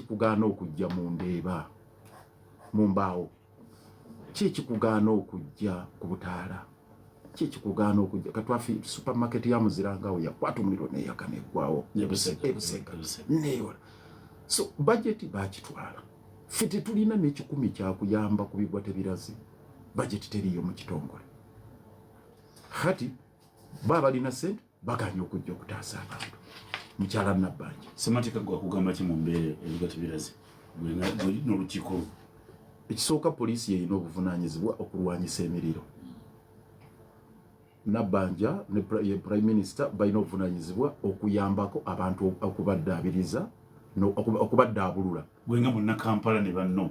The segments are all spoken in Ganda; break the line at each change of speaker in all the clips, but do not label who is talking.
ekikugaana okujja mu Ndeeba mu Mbaawo? Ki ekikugaana okujja ku Butaala? Ki ekikugaana okujja Katwafi supermarket ya Muzirangawo yakwata omuliro neeyaka neggwawo Ebusega neewola. So budget baakitwala. Ffe tetulina n'ekikumi kyakuyamba ku bigwa tebirazi. Budget teriyo mu kitongole. Kati baba balina ssente baganya okujja okutaasa abantu. Mukyala Nabbanja.
Sematika gwa kugamba ki mu mbeera ebigwa tebirazi? Gwe n'olukiiko.
Ekisooka poliisi yerina obuvunaanyizibwa okulwanyisa emiriro. Nabbanja ne Prime Minister balina obuvunaanyizibwa okuyambako abantu okubaddaabiriza okubaddaabulula.
Gwenga munna Kampala ne banno.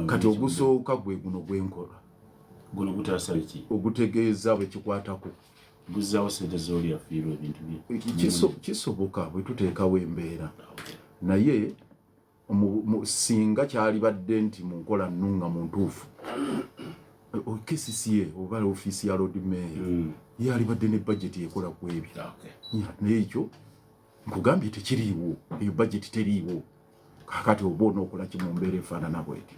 Kati ogusooka gwe guno gwenkola.
Guno gutaasa ki?
Ogutegeeza bwe kikwatako.
Guzzaawo ssente z'oli afiirwa ebintu bye.
Kisoboka bwe tuteekawo embeera. Naye singa kyalibadde nti mu nkola nnunga mu ntuufu KCCA oba ofiisi ya Lord Mayor yalibadde ne budget ekola ku ebyo. N'ekyo nkugambye tekiriiwo, eyo budget teriiwo. Kakati oba onookola ki mu mbeera efaanana bweti?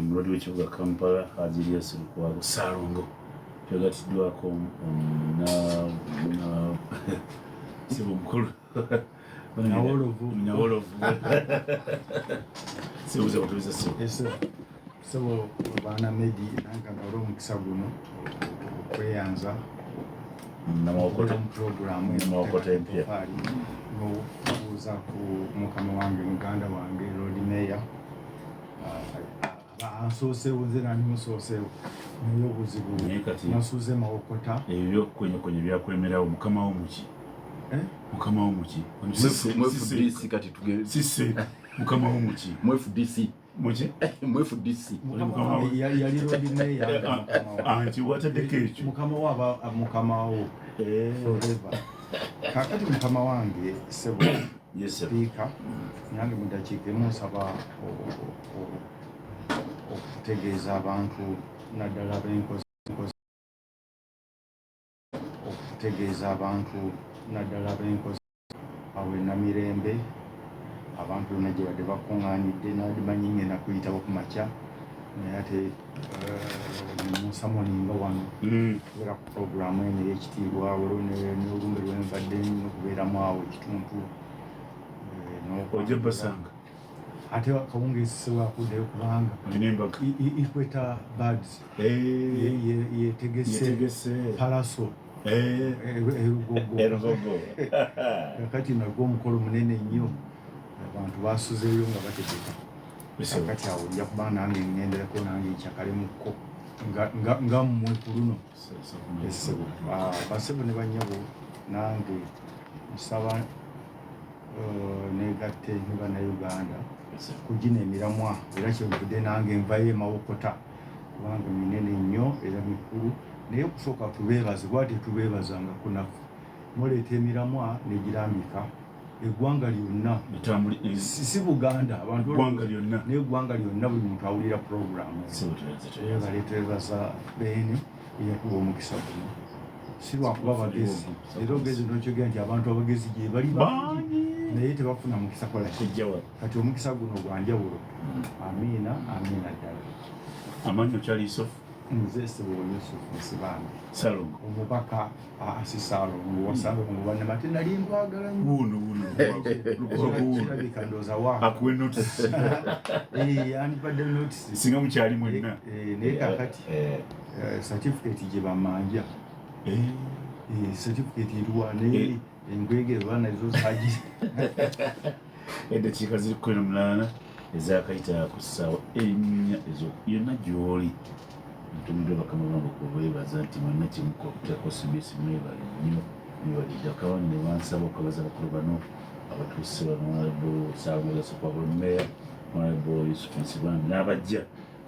Mulodi w'ekibuga Kampala Hajiriya Sirukwago Saalongo yagatiddwako na sibu mukulu Nyawolovu sibuza kutubiza sibu.
So baana Medi nanka ngalo omukisa guno okweyanza
namawokota
program
namawokota empya
kuuza ku mukama wange muganda wange Lord Mayor ansoosewo nze nani musoosewo naye obuzibu nasuuze mawokota
ebyo kwenye byakwemerawo mukama wo muki mukama wo muki
FDC kati tugere
sise mukama wo muki
FDC
muki
FDC
yali Lord Mayor
anti watadde kecho
mukama wo forever. Kakati mukama wange sebo speaker nange mu dakiika emu nsaba okutegeeza abantu naddala b'enkozi awo Namirembe abantu bonna gye badde bakuŋŋaanidde nadimanyi ngenda kuyitabo ku makya naye ate musamoninga wano kubeera ku puroguramu eno ey'ekitiibwa n'olumbe lwembadde n'okubeeramu awo ekituntu
ojja basanga
ate kawungeezi sewakuddeyo kubanga Equator Birds yetegese Paraso
erugogo
kakati nagwo omukolo munene nnyo abantu basuzeeyo nga bategeka kakati awo ojja kuba nange ngenderako nange nkyakalemukko nga mmwe ku luno basebo ne bannyabo nange nsaba negatte ne bannayuganda kugina emiramwa era kyenvudde nange nvayo emawokota kubanga minene nnyo era mikulu naye okusooka tubeebaze bwate tubeebazanga kunafu muleeta emiramwa negirambika eggwanga lyonna si Buganda abantu n'eggwanga lyonna buli muntu awulira puroguramu baleetebaza beene eyakuba omukisa guno si lwakuba bagezi era ogezi nokyogera nti abantu abagezi gye bali bangi naye tebafuna mukisa kola kati omukisa guno gwanjawulo amiina ddala.
Amanyi okyali Yusufu?
Nze Sebo Yusufu Nsibambi
Salongo
omubaka Salongo wasanga mu bannamate nali nkwagala kirabika ndooza wa
akuwe notice
andibadde notice
singa mukyali mwenna
naye kakati certificate gye bamanja certificate eruwa naye engwege baana ezo zaagi
eddakiika ziri 18 ezakayita ku ssaawa 4 ezo yonna gy'oli ntumidde bakama bange okubeebaza nti mwenna kimuka okuteekako CBS mwebale nnyo mwebalidde akabani ne bansaba okubaza bakulu bano abatuuse bano Honorable Saalongo Sirukwago Meya Honorable Yusufu Nsibambi n'abajja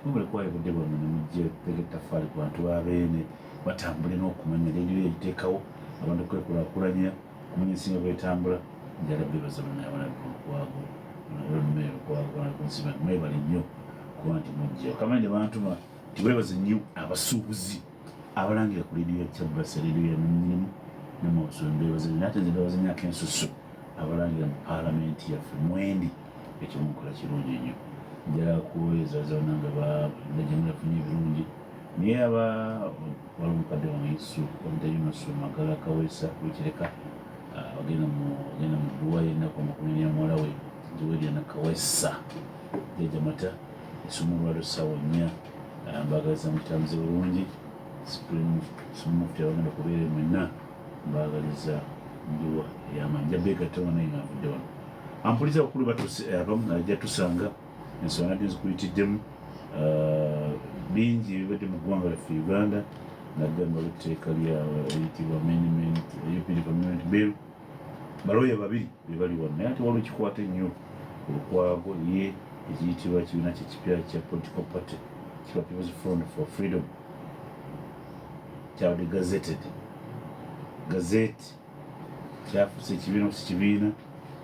mubule kwayibudde bano ne mujja pega ettaffaali ku bantu babeene batambule n'okumanya leediyo yagiteekawo abantu kwekulaakulanya kumanya ensinga bwetambula njala beebaza bano Honorable Lukwago Honorable Meya Lukwago Honorable Nsibambi mwebale nnyo kuba nti mujja okamanya ne bantuma tiweebaze nnyo abasuubuzi abalangira ku leediyo ya Kyabasa leediyo ya Nnyinimu n'amawuso mbeebaze nate nze mbeebaze nnyako ensusu abalangira mu paalamenti yaffe mwendi ekimukola kirungi nnyo njala kuwezaza onanga najemulafunye ebirungi naye aba wali omukadde wamaisu omutayunaso magala kawesa wekireka agenda mu dduwa yennaku amakumenya muwala we ntiweriana kawesa jajamata esumulwalo ssaawa 4 mbagaliza mutamuze bulungi sumufti abagenda kubeere mwenna mbagaliza nduwa ey'amaanyi jabeegattawa naye ngaavudde wano ampuliza abakulu abamu ajja tusanga ensonga nadde nzikuyitiddemu bingi ebibadde mu ggwanga lyaffe Uganda nagamba etteeka lyayitibwa European Community Bill balooya babiri be bali wano naye ate waliwo ekikwata ennyo olukwago ye ekiyitibwa kibiina kye kipya kya political party kiba People's Front for Freedom kyabadde gazette kyafuuse ekibiina okusi kibiina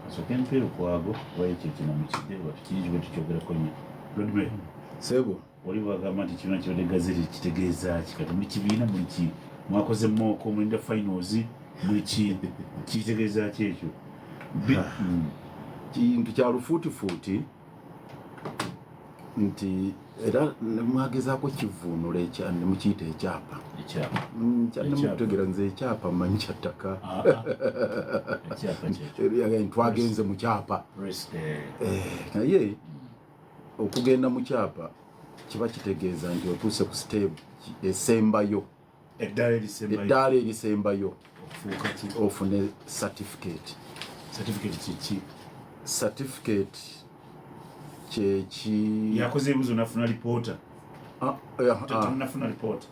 asooke mpeera okwago wayo ekyo kinamukidde batukiyinji bwe tukyogerako nnyo Rodmere
sebo
oli bwagamba nti kibiina kibadde gazette kitegeeza ki kati muli kibiina muli ki mwakoze mooko mulinda finals muli ki kitegeeza ki ekyo
kintu kya lufuutifuuti nti era mwagezaako kivuunula mukiyita ekyapa kyannemukutegera nze ekyapa mmanyi kyattaka twagenze mu kyapa naye okugenda mu kyapa kiba kitegeeza nti otuuse ku siteebu esembayo eddaala erisembayo ofune certificate kyeki
yakoze ebibuzo nafuna lipoota nafuna lipoota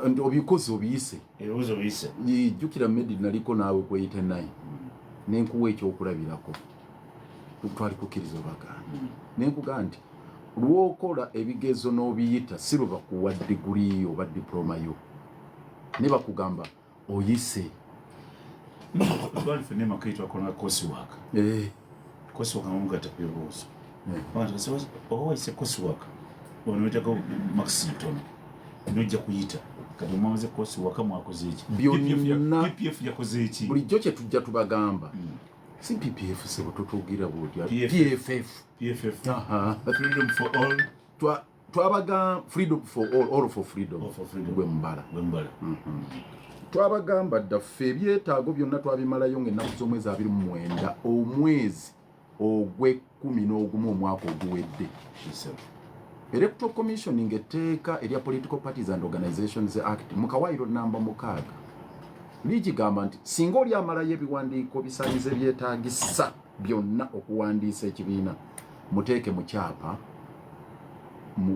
nti obikozi obiyise
ebibuzo biyise
jjukira medi naliko naawe kweyite naye nenkuwa ekyokulabirako twali kukkiriza obaganda nenkugaa nti lwokola ebigezo n'obiyita si lwe bakuwa diguli oba diploma yo ne bakugamba oyise
twalifene makaitwa kona kosiwaka kosiwaka ngomugata kwebuuzo owayise kosiwaka onoyitako maxington nojja kuyita kati omwamaze kosiwaka mwakoze eki
byonna
ppf yakoze eki
bulijjo kye tujja tubagamba si ppf sebo tutugira bwotya pff
freedom for all
twabaga freedom for all for freedom gwe mbala twabagamba ddaffe ebyetaago byonna twabimalayo ng'ennaku z'omwezi 29 omwezi ogw'e11 omwaka oguwedde Electoral Commissioning etteeka erya Political Parties and Organizations Act mu kawaayiro namba 6 ligigamba nti singa oli amalayo ebiwandiiko bisaaniza ebyetaagisa byonna okuwandiisa ekibiina muteeke mu kyapa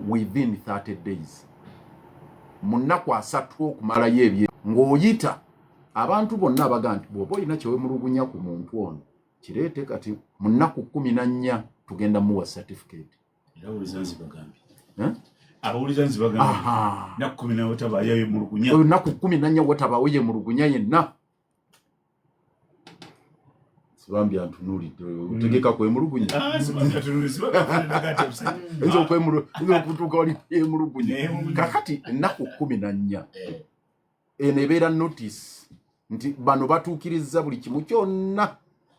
within 30 days mu nnaku 3 okumalayo ebye ng'oyita abantu bonna abaga nti bw'oba olina kyewemulugunya ku muntu ono kireete kati mu nnaku 14 tugenda muwa certificate
abawuliza nzibagambye nnaku 14 wetabayo yemulugunya
nnaku 14 wetabaawo yemulugunya yenna sibambya ntunuulidde otegeka kwemulugunya nze okutuuka wali yemulugunya kakati ennaku 14 eno ebeera notice nti bano batuukiriza buli kimu kyonna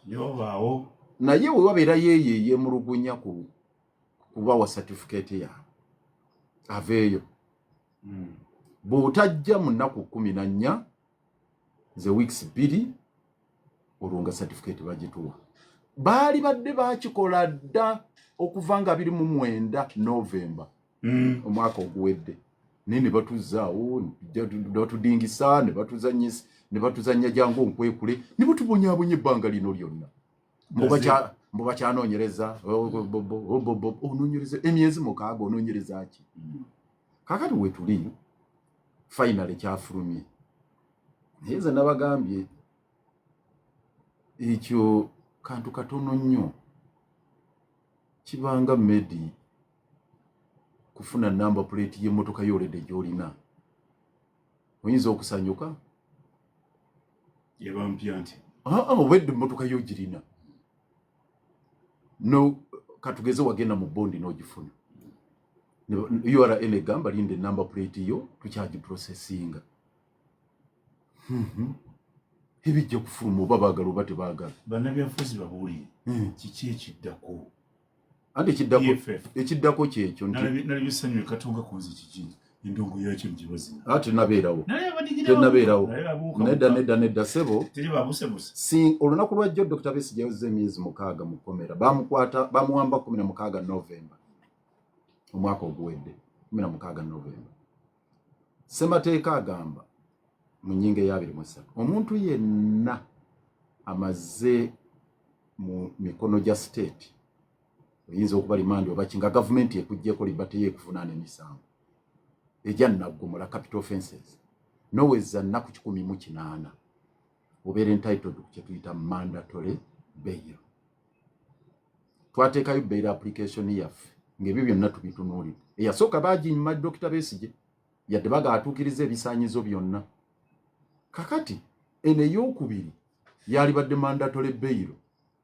yobaawo
naye we wabeera yemulugunya kubawa certificate yaabwe aveeyo bw'otajja mu nnaku 14 ze weeks 2 olwo nga certificate bagituwa baali badde bakikola dda okuva nga 29 November omwaka oguwedde naye ne batuzaawo batudingisa ne batuzanya jangu nkwekule ne batubonyaabonya ebbanga lino lyonna mbu bakyanoonyereza onoonyereza emyezi 6 onoonyereza ki kakati wetuli finally kyafulumye naye ze nabagambye ekyo kantu katono nnyo kibanga medi kufuna number plate y'emmotoka yoledde gy'olina oyinza okusanyuka
yebampya nti
obwedde emmotoka yo girina no katugeze wagenda mu bondi n'ogifuna URN egamba linde number plate yo tukyagi processinga ebijja kufuluma oba baagala oba tebaagala
bannabyafuzi babuulire kiki ekiddako
andi ekiddako kyekyo
nali bisanywe katonga kunzi kiki endongo yakyo njibazina
ati nabeerawo nedda sebo olunaku lwajjo Dr. Besigye yazze emyezi 6 mu kkomera bamuwamba 16 Novemba omwaka oguwedde 16 Novemba. Ssemateeka agamba mu nnyingo eya 23 omuntu yenna amaze mu mikono gya state oyinza okuba limandi oba kinga gavumenti ekuggyeko libate yekuvunaana emisango ejja naggumula capital offenses noweza nnaku 18 obeera entitled ku kyetuyita mandatory bail. Twateekayo bail application yaffe ng'ebyo byonna tubitunuulira. Eyasooka baaginyima Dr. Besigye yadde bagaatuukiriza ebisaanyizo byonna. Kakati eno ey'okubiri yalibadde mandatory bail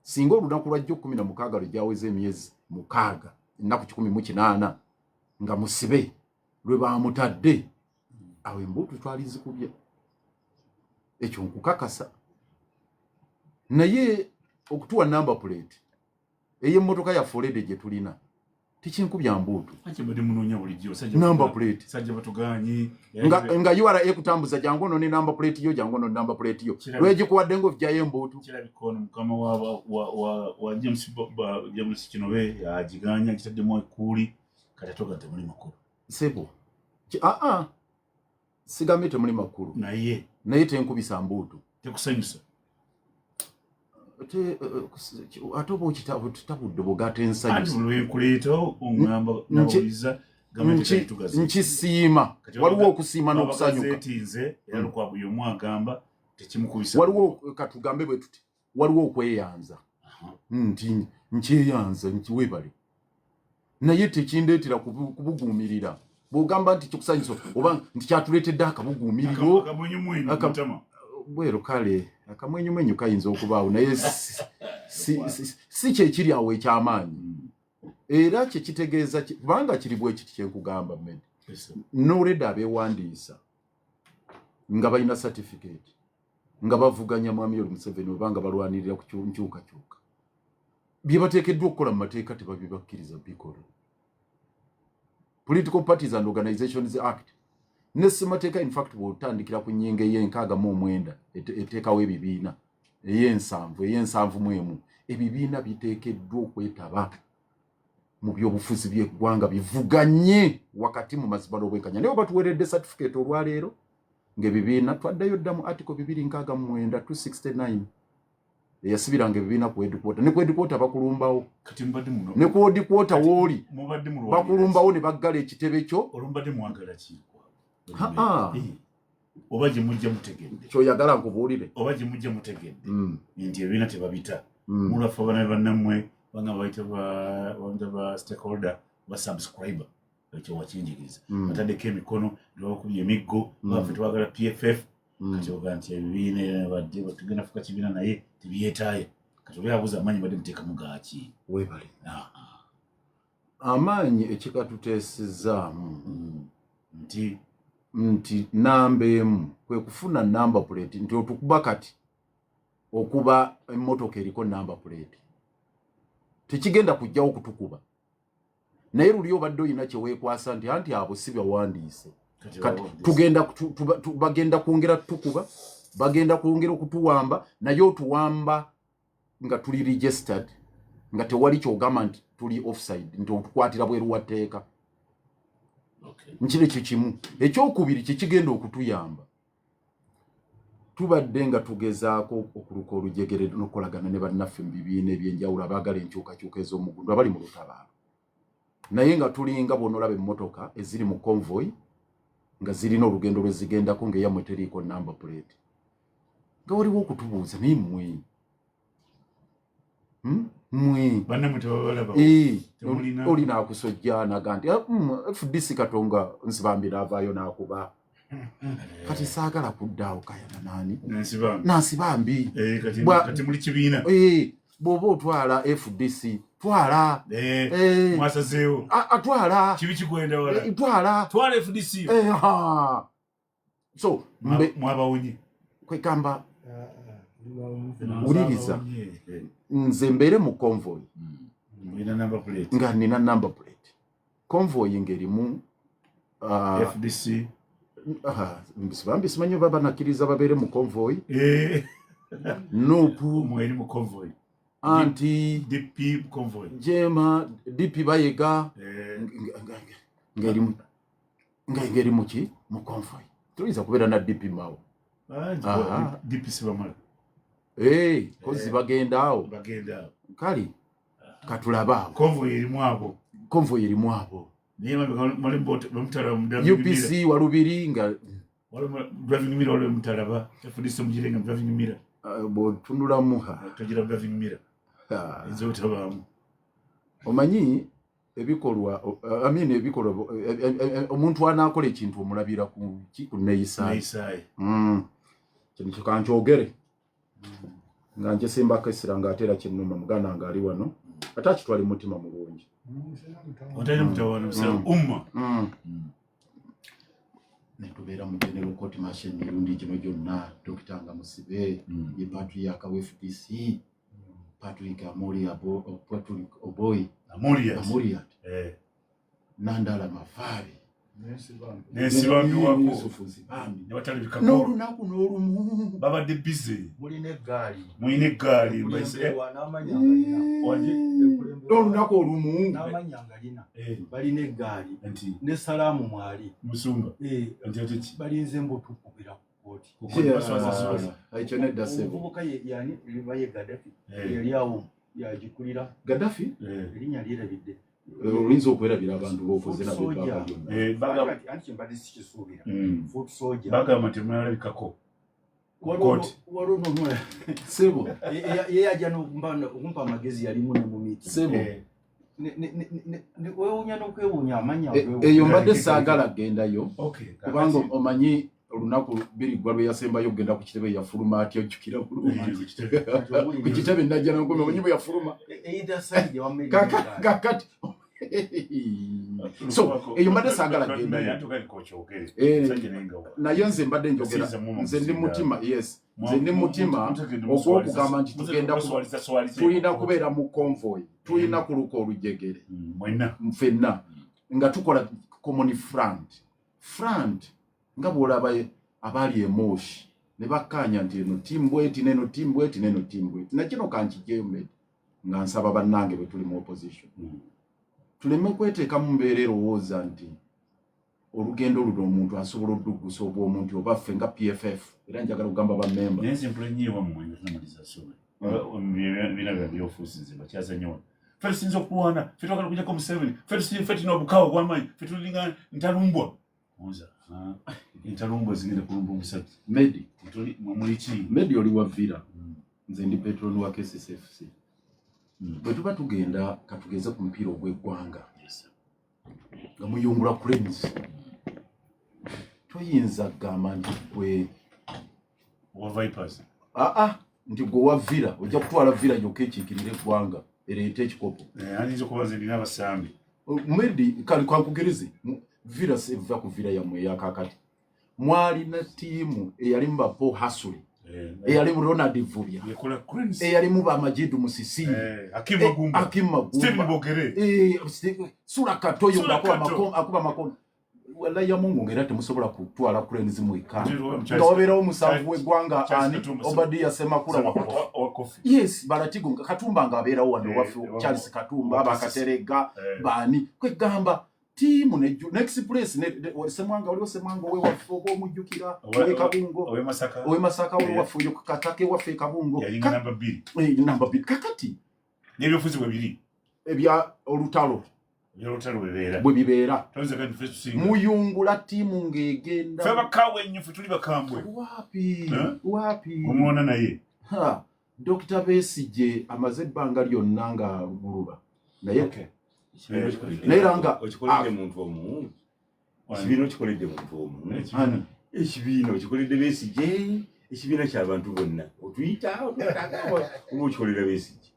singa olunaku lwajjo 16 lwegyaweza emyezi 6 ennaku 18 nga musibe lwe baamutadde awo embuutu twalizikubye ekyo nkukakasa. Naye okutuwa number plate ey'emmotoka ya Forede gye tulina tikinkubya mbuutu number plate nga URA ekutambuza jangu ono ne number plate yo jangu ono number plate yo lwegikuwadde ng'ovijjayo embuutu
kirabikono mukama wa James Kinobe yagiganya gitaddemu ekkuuli katatoga temuli makulu
sebo sigambe temuli makulu naye tenkubisa mbuutu
tekusanyusa
ate oba okitabudde bwogata ensanyusa nkisiima waliwo okusiima n'okusanyuka waliwo katugambe bwe tuti waliwo okweyanza nti nkyeyanza nkiwebale naye tekindeetera kubuguumirira bw'ogamba nti kikusanyusa oba nti kyatuleetedde akabuguumiriro bwero kale akamwenyumwenyu kayinza okubaawo naye si kyekiri awo ekyamaanyi era kyekitegeeza kubanga kiri bwe kiti kyenkugamba mmedi n'olwedde abeewandiisa nga balina certificate nga bavuganya mwami Yoweri Museveni oba nga balwanirira ku nkyukakyuka bye bateekeddwa okukola mu mateeka tebabibakkiriza bikola. Political Parties and Organizations Act ne ssemateeka in fact bw'otandikira ku nnyingo ey'enkaaga eteekawo ebibiina ey'ensanvu mu emu ebibiina biteekeddwa okwetaba mu by'obufuzi by'eggwanga bivuganye wakati mu mazima n'obwenkanya. Naye oba tuweredde certificate olwaleero ng'ebibiina twaddayo dda mu article 299 269 eyasibiranga ebibiina ku headquarter ne ku headquarter bakulumbawo ne ku headquarter wooli bakulumbawo ne baggala ekitebe kyo
olumbadde mwagala ki oba gye mujja mutegedde
kyoyagala nkubuulire
oba gye mujja mutegedde nti ebibiina tebabita mulafa abana bannammwe banga bayita ba stakeholder ba subscriber ekyo wakinjiriza bataddeko emikono nebakubya emiggo baffe twagala PFF kati oga nti ebibiina badde batugenda fuka kibiina naye tebyetaaye kati obyabuuza amaanyi badde muteekamu gaaki
weebale amaanyi ekikatuteesezaamu nti namba emu kwe kufuna number plate nti otukuba kati okuba emmotoka eriko number plate tekigenda kujjawo kutukuba naye luli obadde oyina kyeweekwasa nti anti abo si byawandiise bagenda kwongera tukuba bagenda kwongera okutuwamba naye otuwamba nga tuli registered nga tewali kyogamba nti tuli offside nti otukwatira bweru wa tteeka nkiri kikimu. Ekyokubiri kikigenda okutuyamba tubadde nga tugezaako okuluka olujegere n'okolagana ne bannaffe mu bibiina ebyenjawulo abaagala enkyukakyuka ez'omugundu abali mu lutabaalo naye nga tulinga bw'onolaba emmotoka eziri mu convoy nga zirina olugendo lwe zigendako ng'eyammwe teriiko number plate nga waliwo okutubuuza naye mmwe olina akusojja naga nti FDC Katonga nsibambira avaayo n'akuba kati saagala kuddaawo kayana nani nansibambi
kati muli kibiina
bw'oba otwala FDC twala
mwasazeewo
atwala
kibi kikwenda wala
twala
FDC
so
mwabawonye
kwekamba wuliriza nze mbeere mu convoy nga nina number plate convoy ngerimu
FDC
bambi simanyi baba nakiriza babere mu convoy Nupu
mweri mu convoy
anti
DP convoy
Jema DP bayega ngerimu ki mu convoy tuliza kubera na DP mawo
DP sibamala
kozi bagenda kali katulaba convoy erimu abo UPC walubiri nga
driving mirror ole mutalaba FDC mujirenga driving mirror
bo tunula muha
togira driving mirror izo tabamu
omanyi ebikolwa ebikolwa omuntu anakola ekintu omulabira ku neisaye kintu kanjogere nga nje simba kasira nga atera kinuma mugana nga ali wano atachi twali mutima mulungi
otayina mutawana msa umma
netubera mu general court martial mirundi kino gyonna Dr. Musibe ye patriarch wa FDC Patrick Amori abo Patrick Oboy Amori Nandala Mafari
Nesi bambi wako
Yusufuzi bambi
watali bikako
n'olunaku n'olumu
baba de busy
muline gali
n'olunaku olumu
n'amanyangalina balina eggaali ne salaamu mwali
musumba
balinze mbutukubira ku
kooti
ekyo nedda sebo
omuvubuka yani baye Gaddafi yali awo yagikulira
Gaddafi
erinnya lyerabidde
oyinza okwerabira abantu b'okoze nabo byonna
anti mbadde sikisuubira foot soldier
bagamba nti mwalabikako
walono
sebo
ye yajja n'okumpa amagezi yalimu ne mu miti
sebo
wewuunya n'okwewuunya amanya
eyo mbadde saagala gendayo kubanga omanyi olunaku birigwa lwe yasembayo ogenda ku kitebe yafuluma atyo ojjukira bulungi ku kitebe najja nagome omanyi bwe yafuluma kakati so eyo mbadde saagala gendayo naye nze mbadde njogera nze ndi mutima nze ndi mutima ogw'okugamba nti tulina kubeera mu convoy tulina kuluka olujegere ffenna nga tukola common front nga bw'olaba abali emoshi ne bakkaanya nti eno timbweti neno timbweti nakino kankijjeyo nga nsaba bannange bwe tuli mu opposition tuleme kweteeka mu mbeera erowooza nti olugendo luno omuntu asobola oddugusa obw'omuntu oba ffe nga PFF era njagala okugamba bammemba
naye nze mpula nnyo ewammwe tunamaliza sobe bina byofuusi nze bakyaza nnyo ffe tusinza okulwana ffe twagala okugyako Museveni ffe tulina obukawa obw'amaanyi ffe tulinga ntalumbwa oza ntalumbwa zigenda kulumba omusajja
Medi
muliki
Medi oli wavira nze ndi petroni wa KCCFC bwe tuba tugenda katugeze ku mupiira ogw'eggwanga nga muyungula cranes toyinza gamba nti gwe
wa Vipers
nti gwe wavira ojja kutwala vira gyokka ekiikirira eggwanga ereeta ekikopo
ayinza okuba nze ndina abasambi
Medi kali kankugereze vira seva ku vira yammwe eyakakati mwalina ttiimu eyalimu ba Paul Hasuli eyalimu Ronald Vubya eyalimu ba Majidu Musisi Hakim Magumba Sura Katoyo akuba makono wala ya Mungu ngera temusobola kutwala cranes mu ikana nga wabeerawo musanvu w'eggwanga ani Obadia Semakula yes Baratigo Katumba nga abeerawo wano waffe Charles Katumba Bakaterega bani kwegamba timu next place semwanga waliwo semwanga we waffe omujjukira we Kabungo we Masaka we waffe yo Katake waffe Kabungo
yalinga namba 2
kakati
n'ebyofuzi bwe biri
ebya olutalo bwe bibeera muyungula tiimu ng'egenda
ffe bakaawe ennyo ffe tuli bakambwe
wapi
omwona naye
Dr. Besigye amaze ebbanga lyonna nga buluba naye nairanga
okikolede muntu omu ekibiina okikoledde muntu omu ekibiina okikoledde Besigye ekibiina ky'abantu bonna otuyita oba okikolera Besigye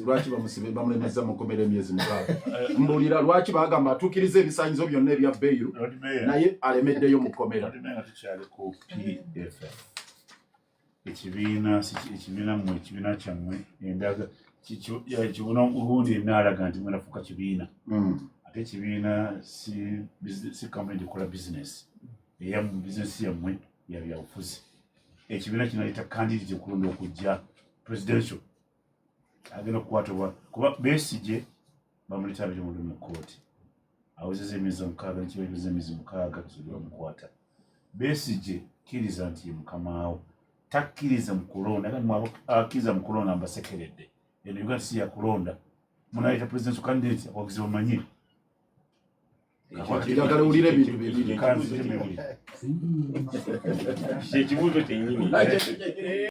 lwaki bamusibe bamulemeza mukomera emyezi mukaaga mbulira lwaki bagamba atuukiriza ebisaanyizo byonna ebya Beiru naye alemeddeyo mukomera
tukyali ku PFF ekibiina kyammwe endaga kibona ubundi nalaga nti mwena fuka kibiina ate ekibiina si company ekola business eya mu business yammwe yabyabufuzi ekibiina kino yita candidate okulonda okujja presidential agenda okukwatibwa kuba Besigye bamuleta abiri mu kooti awezeza emyezi 6 n'ekiweebeza emyezi 6 kisobola mukwata Besigye kkiriza nti mukamaawo takkiriza mu kulonda kandi akkiriza mu kulonda ambasekeredde eno Uganda si ya kulonda munayita presidential candidate abawagizi bamanyi
Kakale ulire bintu bibiri
kanzi temuli
Ekibuuzo kyennyini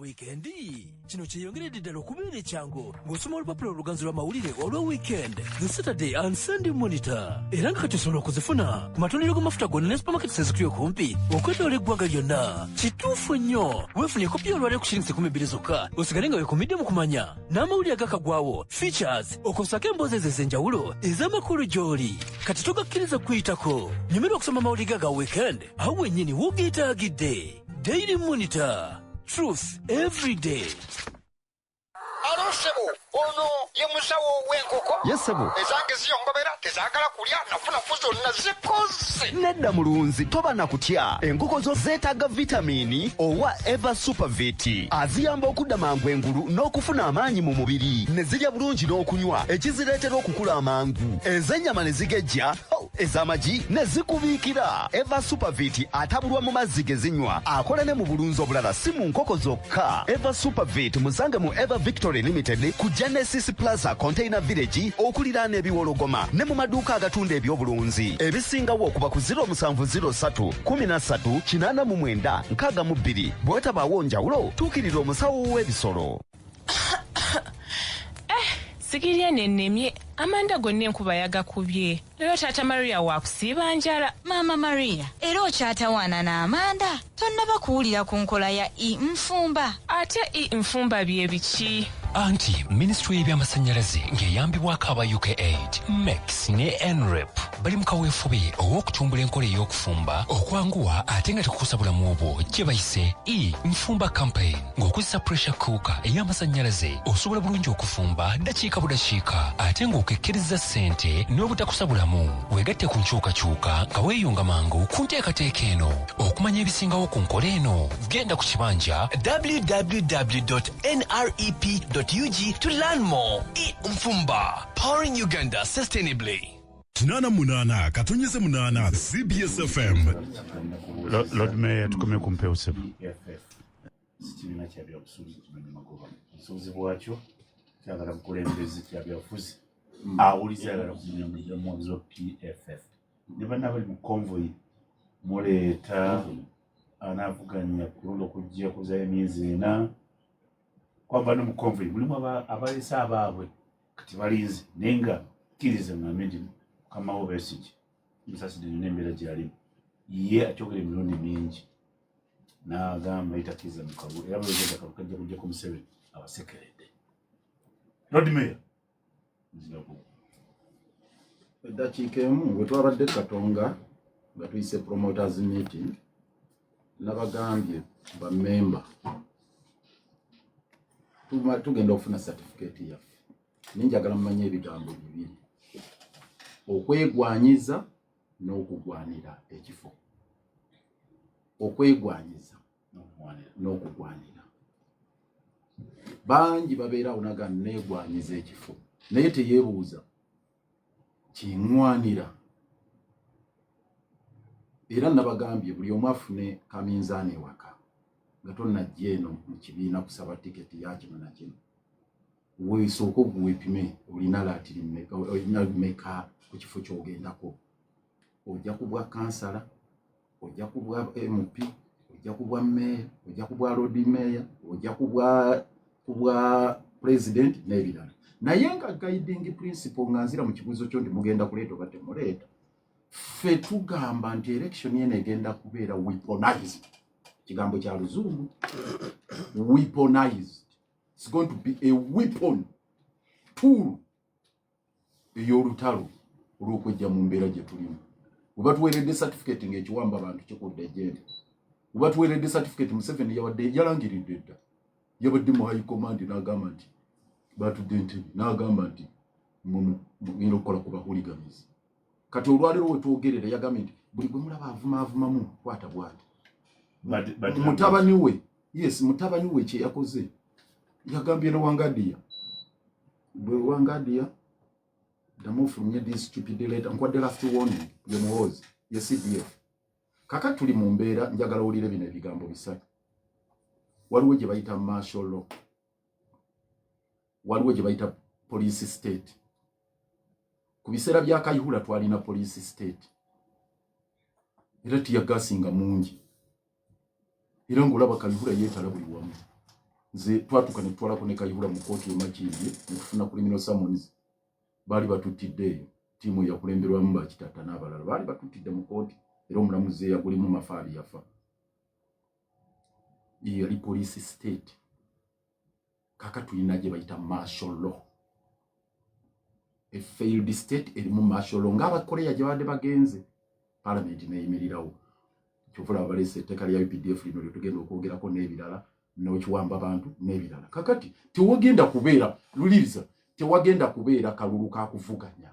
Weekendi kino kyeyongeredde ddala okubeera ekyangu ng'osoma olupapula oluganzi lw'amawulire olwa weekend the Saturday and Sunday Monitor era nga kati osobola okuzifuna ku matundiro g'amafuta gonna ne supermarket ezikuli okumpi okwetoola eggwanga lyonna kituufu nnyo weefuna ekopi y'olwaleero ku shillings 12 zokka osigale nga weekuumidde mu kumanya n'amawulire agakagwawo features okosaako emboozi ezo ez'enjawulo ez'amakulu gy'oli kati togakkiriza kuyitako nyumirwa okusoma amawulire ga weekend awo wennyini w'ogeetaagidde Daily Monitor. Truth every day.
Alo sebo, ono ye musawo w'enkoko.
Yes sebo.
Ezange ziyongobera tezaagala kulya nafuna fuzo nazikoze.
Nedda mulunzi toba na kutya. Enkoko zo zeetaaga vitamini owa Eva Supervit. Aziyamba okudda mangu engulu n'okufuna amaanyi mu mubiri. Ne zirya bulungi n'okunywa ekizireetera okukula amangu. Ez'ennyama ne zigejja, ez'amagi ne zikubiikira. Eva Supervit atabulwa mu mazzi ge zinywa. Akola ne mu bulunzi obulala si mu nkoko zokka. Eva Supervit musange mu Eva Victory Limited ku Genesis Plaza Container Village okuliraana ebiwologoma ne mu maduuka agatunda ebyobulunzi ebisingawo okuba ku 0703 13 89 62 bwetabaawo njawulo tuukirira omusawo w'ebisolo.
Sigirya nennemye amanda gonna enkuba yagakubye leero taata Maria waakusiiba njala.
Maama Maria era okyatawaana n'amanda tonnaba kuwulira ku nkola ya nfumba.
Ate nfumba bye biki?
Anti Ministry y'ebyamasannyalaze ng'eyambibwako aba UK8 MEX ne NREP bali mu kaweefube ow'okutumbula enkola ey'okufumba okwanguwa ate nga tekukosa bulamu obwo gye bayise nfumba campaign ng'okozesa pressure cooker ey'amasannyalaze osobola bulungi okufumba ddakiika budakiika ate ng'okekkeriza ssente n'obutakosa bulamu weegatte ku nkyukakyuka nga weeyunga mangu ku nteekateeka eno okumanya ebisingawo ku nkola eno genda ku kibanja www.nrep.ug to learn more. Mfumba, powering Uganda sustainably.
88 katonyeze 8 CBS FM.
Lord Mayor tukomye ku mpewo sebo kibiina kya byabusuubuzi kimenye magoba obusuubuzi bwakyo kyagala bukulembeze kya byabufuzi awuliza yagala kumenya omuwagizi wa PFF ne banna bali mu convoy muleeta anaavuganya kulonda okujja kuzayo emyezi 4 kwamba no mu convoy mulimu abalese abaabwe kati balinze naye nga kkiriza ngambe nti Mukamawo Besigye musasidde n'embeera gy'alimu ye akyogera emirundi mingi n'agamba yitakkiriza mu kabu era bwegenda kabu kajja kujjako Museveni abasekeredde. Lord Mayor
eddakiika emu bwe twabadde Katonga nga tuyise promoters meeting nabagambye bammemba tugenda okufuna certificate yaffe ninjagala mumanye ebigambo bibiri okwegwanyiza n'okugwanira ekifo. Okwegwanyiza n'okugwanira bangi babeera onaga neegwanyiza ekifo naye teyeebuuza kiŋŋwanira. Era nabagambye buli omu afune kaminzaani ewaka nga tonnajja eno mu kibiina kusaba tiketi ya kino na kino weesooka oguweepime olina laatiri meka ku kifo ky'ogendako. Ojja ku bwa kansala, ojja ku bwa MP, ojja ku bwa meya, ojja ku bwa road meya, ojja ku bwa president n'ebirala. Naye nga guiding principle nga nzira mu kibuuzo kyo nti mugenda kuleeta oba temuleeta, ffe tugamba nti election yene egenda kubeera weaponized. Kigambo kya Luzungu, weaponized. It's going to be a weapon tool ey'olutalo olw'okwejja mu mbeera gye tulimu. Bwe batuweeredde certificate ng'ekiwamba abantu kikudde ejjembe Ubatuweredde certificate Museveni yabadde yalangiridde dda. Yabadde mu high command n'agamba nti batudde ntebe n'agamba nti mugenda okukola ku bahuliganizi. Kati olwaleero we twogerera yagambye nti buli gwe mulaba avumaavumamu kwata bwati. Mutabani we, yes, mutabani we kye yakoze. Yagambye no Wangadiya. Bwe Wangadiya damufulumye this stupid letter nkwadde last warning ye muwozi ye CDF. Kaka tuli mu mbeera njagala olire bino ebigambo bisatu. Waliwo gye bayita martial law. Waliwo gye bayita police state. Ku biseera bya Kayihura twalina police state. Era tiyagasinga mungi. Era ngolaba Kayihura yeetala buli wamu. Nze twatuka ne twalako ne Kayihura mu kooti y'Emakindye okufuna criminal summons. Baali batutidde tiimu yakulemberwamu bakitata n'abalala. Baali batutidde mu kooti. Era omulamuzi yagulimu mafaali yafa. Yali police state. Kaka tulina gye bayita martial law. A failed state erimu martial law. Ng'abakoleya gye badde bagenze. Parliament neyimirirawo. Kyovula abalese etteeka lya UPDF lino lye tugenda okwogerako n'ebirala n'okiwamba abantu n'ebirala. Kakati tewagenda kubeera luliriza tewagenda kubeera kalulu ka kuvuganya.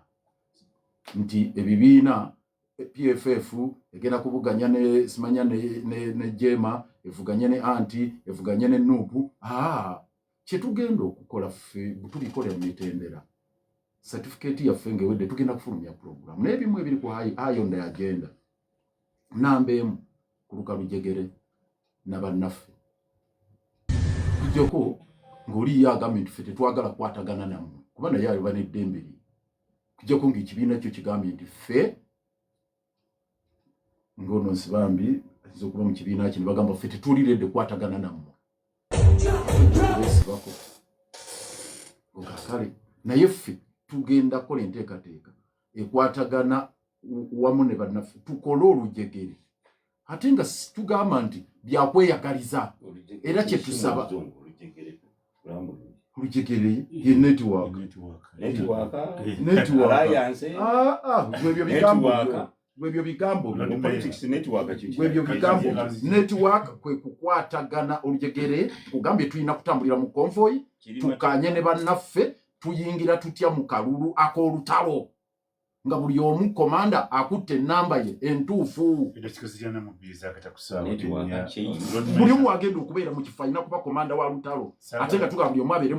Nti ebibiina PFF egenda kuvuganya ne simanya ne Jema evuganya ne Anti evuganya ne Nubu. Kye tugenda okukola ffe tubikola emitendera. Certificate ya fenge wedde tugenda kufulumya program. N'ebimu ebiri ku ayo nda agenda. Nambemu kuluka Lujegere n'abannaffe. Kujjako ng'oli yagambye nti ffe tetwagala kwatagana nammwe. Kuba naye aliba n'eddembe lye. Kujjako ng'ekibiina kyo kigambye nti ffe ngono nsibambi zokuba mu kibiina kino bagamba ffe tetuliredde kwatagana nammwe. Bako. Okakale naye ffe tugenda kola enteekateeka ekwatagana wamu ne bannaffe tukole Olujegere. Ate nga tugamba nti byakweyagaliza era kye tusaba Olujegere ye network. Gwebyo bigambo
politics network
gwebyo bigambo network kwe kukwatagana Olujegere kugambye tulina kutambulira mu convoy tukanye ne bannaffe tuyingira tutya mu kalulu ak'olutalo nga buli omu komanda akutte namba ye entuufu. Buli omu agenda okubeera mu kifo alina kuba komanda wa lutalo ate nga tugamba buli omu abeere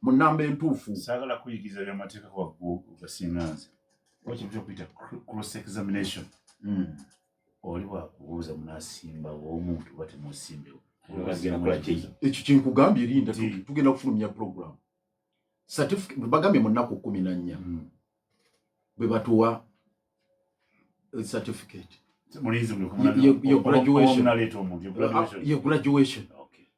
mu namba entuufu.
Saagala kuyigiza by'amateeka ku basinganze. Wakibyo kuyita cross examination. Oli wakubuuza munasimba w'omuntu bate musimbe.
Ekyo kyenkugambye erinda tugenda kufulumya program. Certificate bagambye mu nnaku 14 bwe batuwa certificate. Your graduation.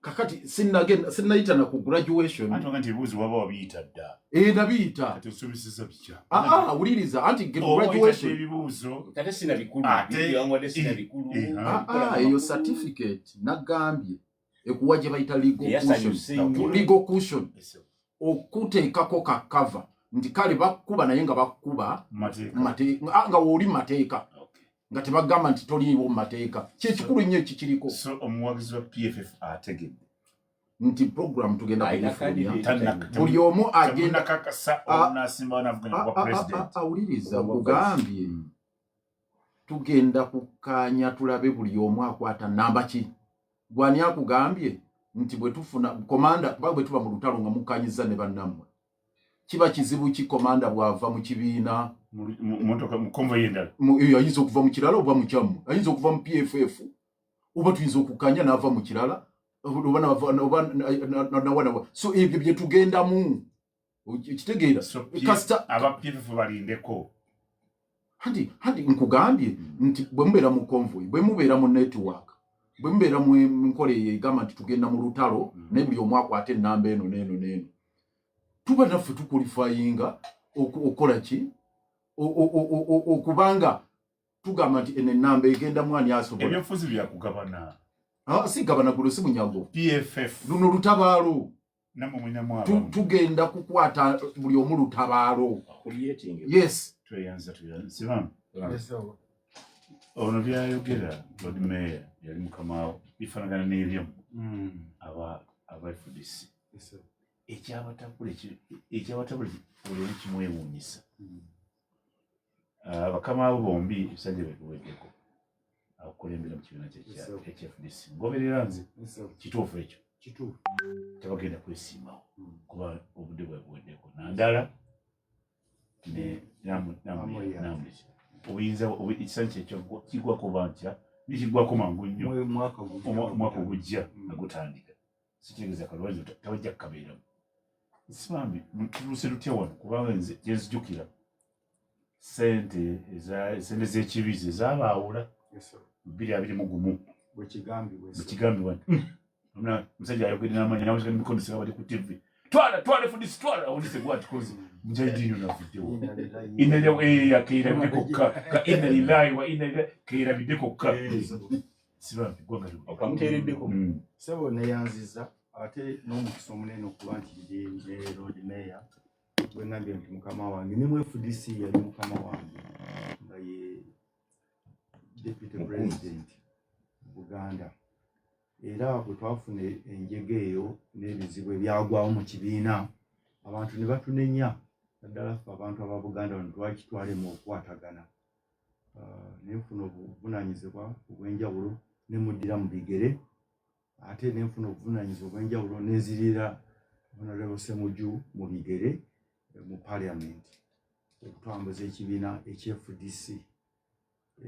Kakati sinnayita na ku graduation.
Ate nti ebibuuzo waba wabiyita dda.
Nabiyita.
Kati osomeseza bica.
Uliriza anti graduation.
Ebibuuzo.
Kati sina bikulu. Biyangwadde sina bikulu.
Eyo certificate nagambye ekuwa gye bayita legal cushion. Okuteekako ka cover. Nti kale bakuba naye nga bakuba nga woli mateeka. Nga tebagamba nti toliiwo mu mateeka. Kyekikulu nnyo ekikiriko.
So omuwagizi wa PFF ategedde
nti program tugenda kuyifulumya. Buli omu agenda
kakasa onasimba wanavuganya kwa president.
Awuliriza kugambye tugenda kukkaanya tulabe buli omu akwata namba ki. Gwani akugambye nti bwe tufuna komanda bwe tuba mu lutalo nga mukkaanyiza ne bannammwe. Kiba kizibu ki komanda bwava mu kibiina
motoka mu convoy endala.
Ayinza okuva mu kirala oba mu kyamu. Ayinza okuva mu PFF oba tuyinza okukkaanya n'ava mu kirala oba so ebyo bye tugendamu. Kitegeera
kasita aba PFF balindeko.
Handi nkugambye nti bwe mubeera mu convoy bwe mubeera mu network bwe mubeera mu nkole egamba nti tugenda mu lutalo ne buli omu akwate ennamba eno n'eno tuba naffe tukulifayinga okola ki okubanga tugamba nti ennamba egenda mwani asobola.
Ebyobufuzi byakugabana.
Si gabana gulo si munyago.
PFF
luno lutabaalo.
Namwe mwinamwaba.
Tugenda kukwata buli omu lutabaalo.
Creating.
Yes.
Tuyanza. Simam.
Yes sir.
ono byayogera Lord Mayor yali mukama bifanagana n'ebyo aba FDC ekyabatabule olwo kimwewuunyisa bakama abo bombi ebisajja bekuweddeko abakulembera mu kibiina kya FDC ngoberera nze kituufu ekyo tebagenda kwesiimawo kuba obudde bwebuweddeko nandala namuleki obuyinza ekisanyi kyekyo kigwako bantya nikigwako mangu nnyo omwaka ogujja nagutandika sikitegeeza kalwaizo tawajja kukabeeramu simambi tuluse tutya wano kubanga nze gyenzijukira sente z'ekibizi ezabaawula 221 bwekigambibwa omusajja ayogere n'amaanyi nawuzika n'emikono seka bali ku TV twala FDC twala awulise gwati kozi mujahidini unavuddewo keerabidde kokka ka inna lillahi wa inna ilaihi keerabidde kokka sibambi gwanga
okamuteereddeko sebo neyanziza ate n'omukisa omunene okuba nti ndi Lord Mayor bwe nambye nti mukama wange ne mu FDC yali mukama wange nga ye Deputy President Buganda era bwe twafuna enjega eyo n'ebizibu ebyagwawo mu kibiina abantu ne batunenya naddala ffe abantu aba Buganda bano twakitwalemu okukwatagana nenfuna obuvunaanyizibwa obw'enjawulo ne muddira mu bigere ate nenfuna obuvunaanyizibwa obw'enjawulo nezirira Honorable Ssemujju mu bigere mu Parliament okutambuza ekibiina ekya-FDC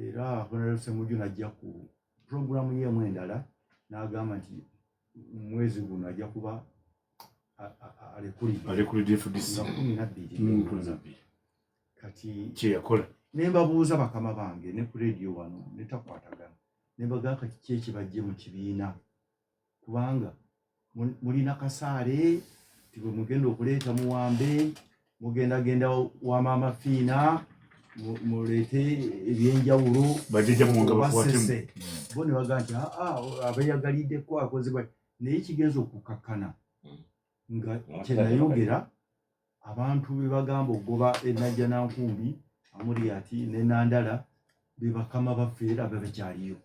era Honorable Ssemujju najja ku programu y'emu endala n'agamba nti mwezi guno ajja kuba
alekulidde FDC
12 kati
kyeyakola
ne mbabuuza bakama bange ne ku radio wano ne takwatagana ne mbagamba kati ki ekibajje mu kibiina kubanga mulina kasaale ti bwe mugenda okuleeta muwambe mugendagenda wa Maama Fiina muleete ebyenjawulo basese bo ne bagaa nti abayagaliddeko akozebwa naye kigenza okukakkana nga kyenayogera abantu be bagamba okugoba enajja nankumbi Amuriati ne Nandala be bakama baffe era babakyaliyo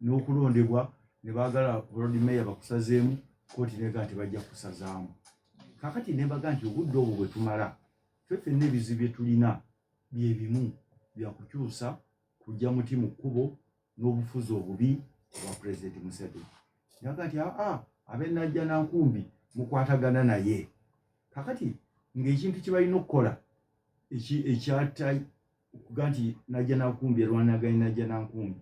n'okulondebwa ne baagala Lord Mayor bakusazeemu kooti negaa nti bajja kusazaamu kakati ne mbagaa nti obudde obwo bwe tumala feffe n'ebizibu bye tulina bye bimu bya kukyusa kujja muti mu kkubo n'obufuzi obubi obwa President Museveni naga nti ab'enajja nankumbi mukwatagana naye kakati ng'ekintu kye balina okukola ekyata okuga nti najja nankumbi erwanaganye najja nankumbi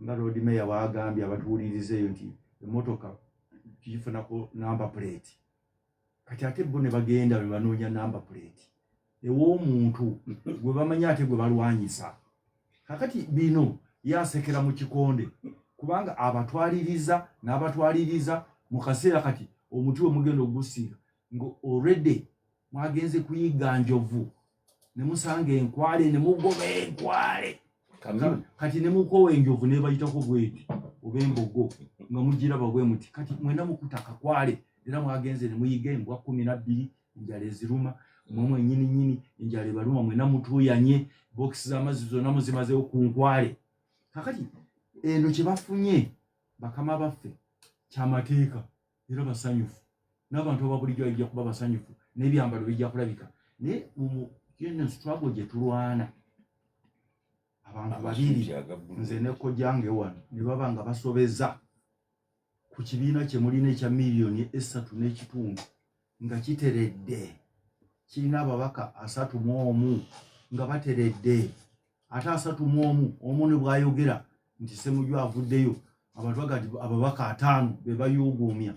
nga Lord Mayor bwagambye abatuwulirizeeyo nti emmotoka kifunako number plate kati ate bo ne bagenda be banoonya number plate ew'omuntu gwe bamanya ate gwe balwanyisa kakati bino yasekera mu kikonde kubanga abatwaliriza n'abatwaliriza mu kaseera kati omuti we mugenda ogusiiga ngo already mwagenze kuyiga njovu ne musanga enkwale ne mugoba enkwale kati ne mukowa enjovu ne bayitako bweti oba embogo nga mugiraba bwe muti kati mwena mukutaka kwale era mwagenze ne muyiga embwa 12 enjala eziruma mwemwe nyini enjala ebaluma mwena mutuyanye bokisi z'amazzi zonna muzimazeewo ku nkwale kakati eno kye bafunye bakama baffe kyamateeka era basanyufu n'abantu ababulijjo bijja kuba basanyufu n'ebyambalo bijja kulabika naye mu struggle gye tulwana abantu babiri nze ne kojjange wano ne baba nga basobeza ku kibiina kye mulina ekya $3.5 nga kiteredde kirina ababaka 31 nga bateredde ate 31 omu ne bwayogera nti Ssemujju avuddeyo abantu bagati ababaka 5 be bayuguumya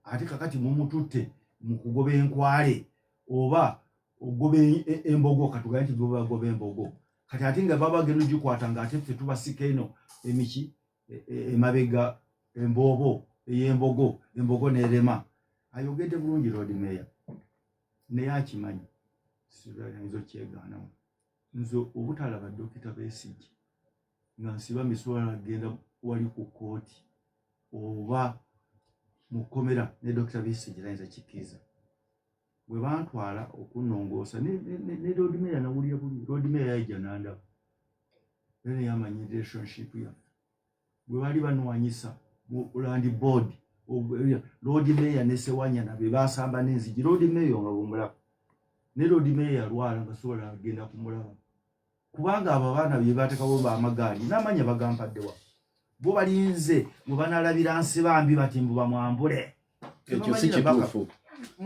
ate kakati mumututte mu kugoba enkwale oba ogoba embogo katugaye nti bagoba embogo kati ate nga baba geno gikwata nga ate ffe tubasika eno emiki emabega embogo n'erema ayogedde bulungi Lord Mayor naye akimanyi sizo kyegaanamu nze obutalaba Dokita Besigye nga nsiba miswala agenda wali ku kooti oba mu kkomera ne Dokita Besigye tayinza kikkiriza bwe bantwala okunnongoosa ne Lord Mayor nawulira buli Lord Mayor yajja n'andaba nene yamanyi relationship ya bwe bali banwanyisa mu land board Lord Mayor ne Sewanyana be basamba n'enzigi Lord Mayor nga bumulaba ne Lord Mayor alwala nga sola agenda kumulaba kubanga abo baana bye batekawo ba amagaali n'amanya bagampadde wa bo balinze mu banalabira nsi bambi batimbu bamwambule
ekyo si kituufu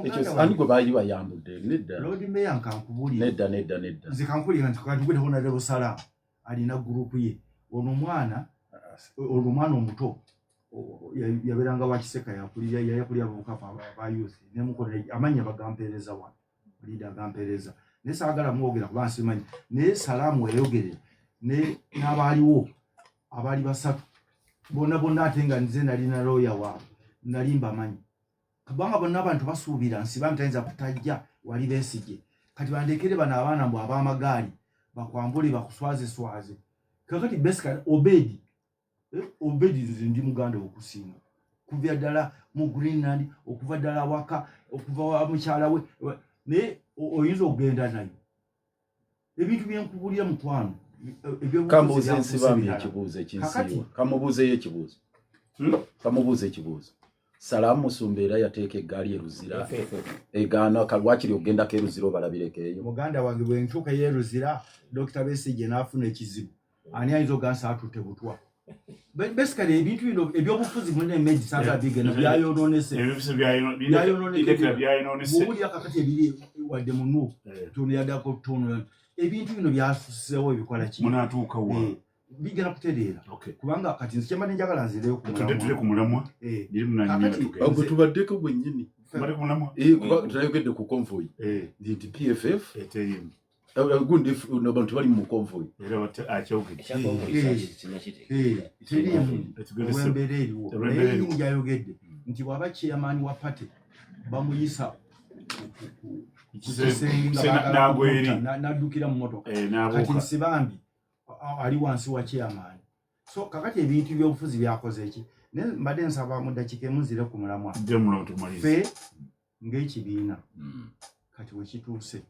ekyo ani gwe baali bayambudde nedda
Lord Mayor nkankubuli
nedda
nze kankubuli nti kati hona lebo sala alina gurupu ye ono mwana omuto yaberanga wakiseka yakulya abavukafa ba youth nemukolera amanya bagampereza wa leader agampereza nesaagala mwogera kuba nsimanyi naye salaamu eyogerera n'abaaliwo abaali basatu bonna ate nga nze nalina lawyer waabwe nali mbamanyi kubanga bonna abantu basuubira nsiba ntayinza kutajja wali beesige kati bandekere bano abaana mbwe ab'amagaali bakwambule bakuswazeswaze kakati basically Obedi nze ndi muganda okusinga kuvya ddala mu Greenland okuva ddala waka okuva wa mukyala we naye oyinza okugenda nayo ebintu byenkubulya mukwano
kamubuuze nsibambi ekibuuzo ekinsiiwa kamubuuzeyo ekibuuzo kamubuuze ekibuuzo Salaamu Musumba era yateeka eggaali eruzira egaana kalwakiri ogendako eruzira obalabirekeeyo
muganda wange bwe ntuuka yeruzira Dr. Besigye n'afuna ekizibu ani ayinza ogansa atutte butwa basically ebintu bino ebyobufuzi mulina emmeji sanza bigena byayononese byayononese akakati ebiri wadde munu tono yadako tono ebintu bino byasusewo ebikola ki
munatuuka wa
bigena kutereera kubanga kati nze kyemba nenjagala nzireyo
ku mulamwa biri munanyina
ogwo tubaddeko gwennyini
bali ku mulamwa
tunayogedde ku convoy nti PFF
eterimu
gundi abantu bali mu convoy
era akyogedde
wembere eriwo naye njayogedde nti waba chairman wa party bamuyisa naddukira mu motoka kati nsibambi ali wansi wa chairman so kakati ebintu by'obufuzi byakoze eki mbadde nsaba mu ddakiika emu nzire ku mulamwa ffe ng'ekibiina kati wekituuse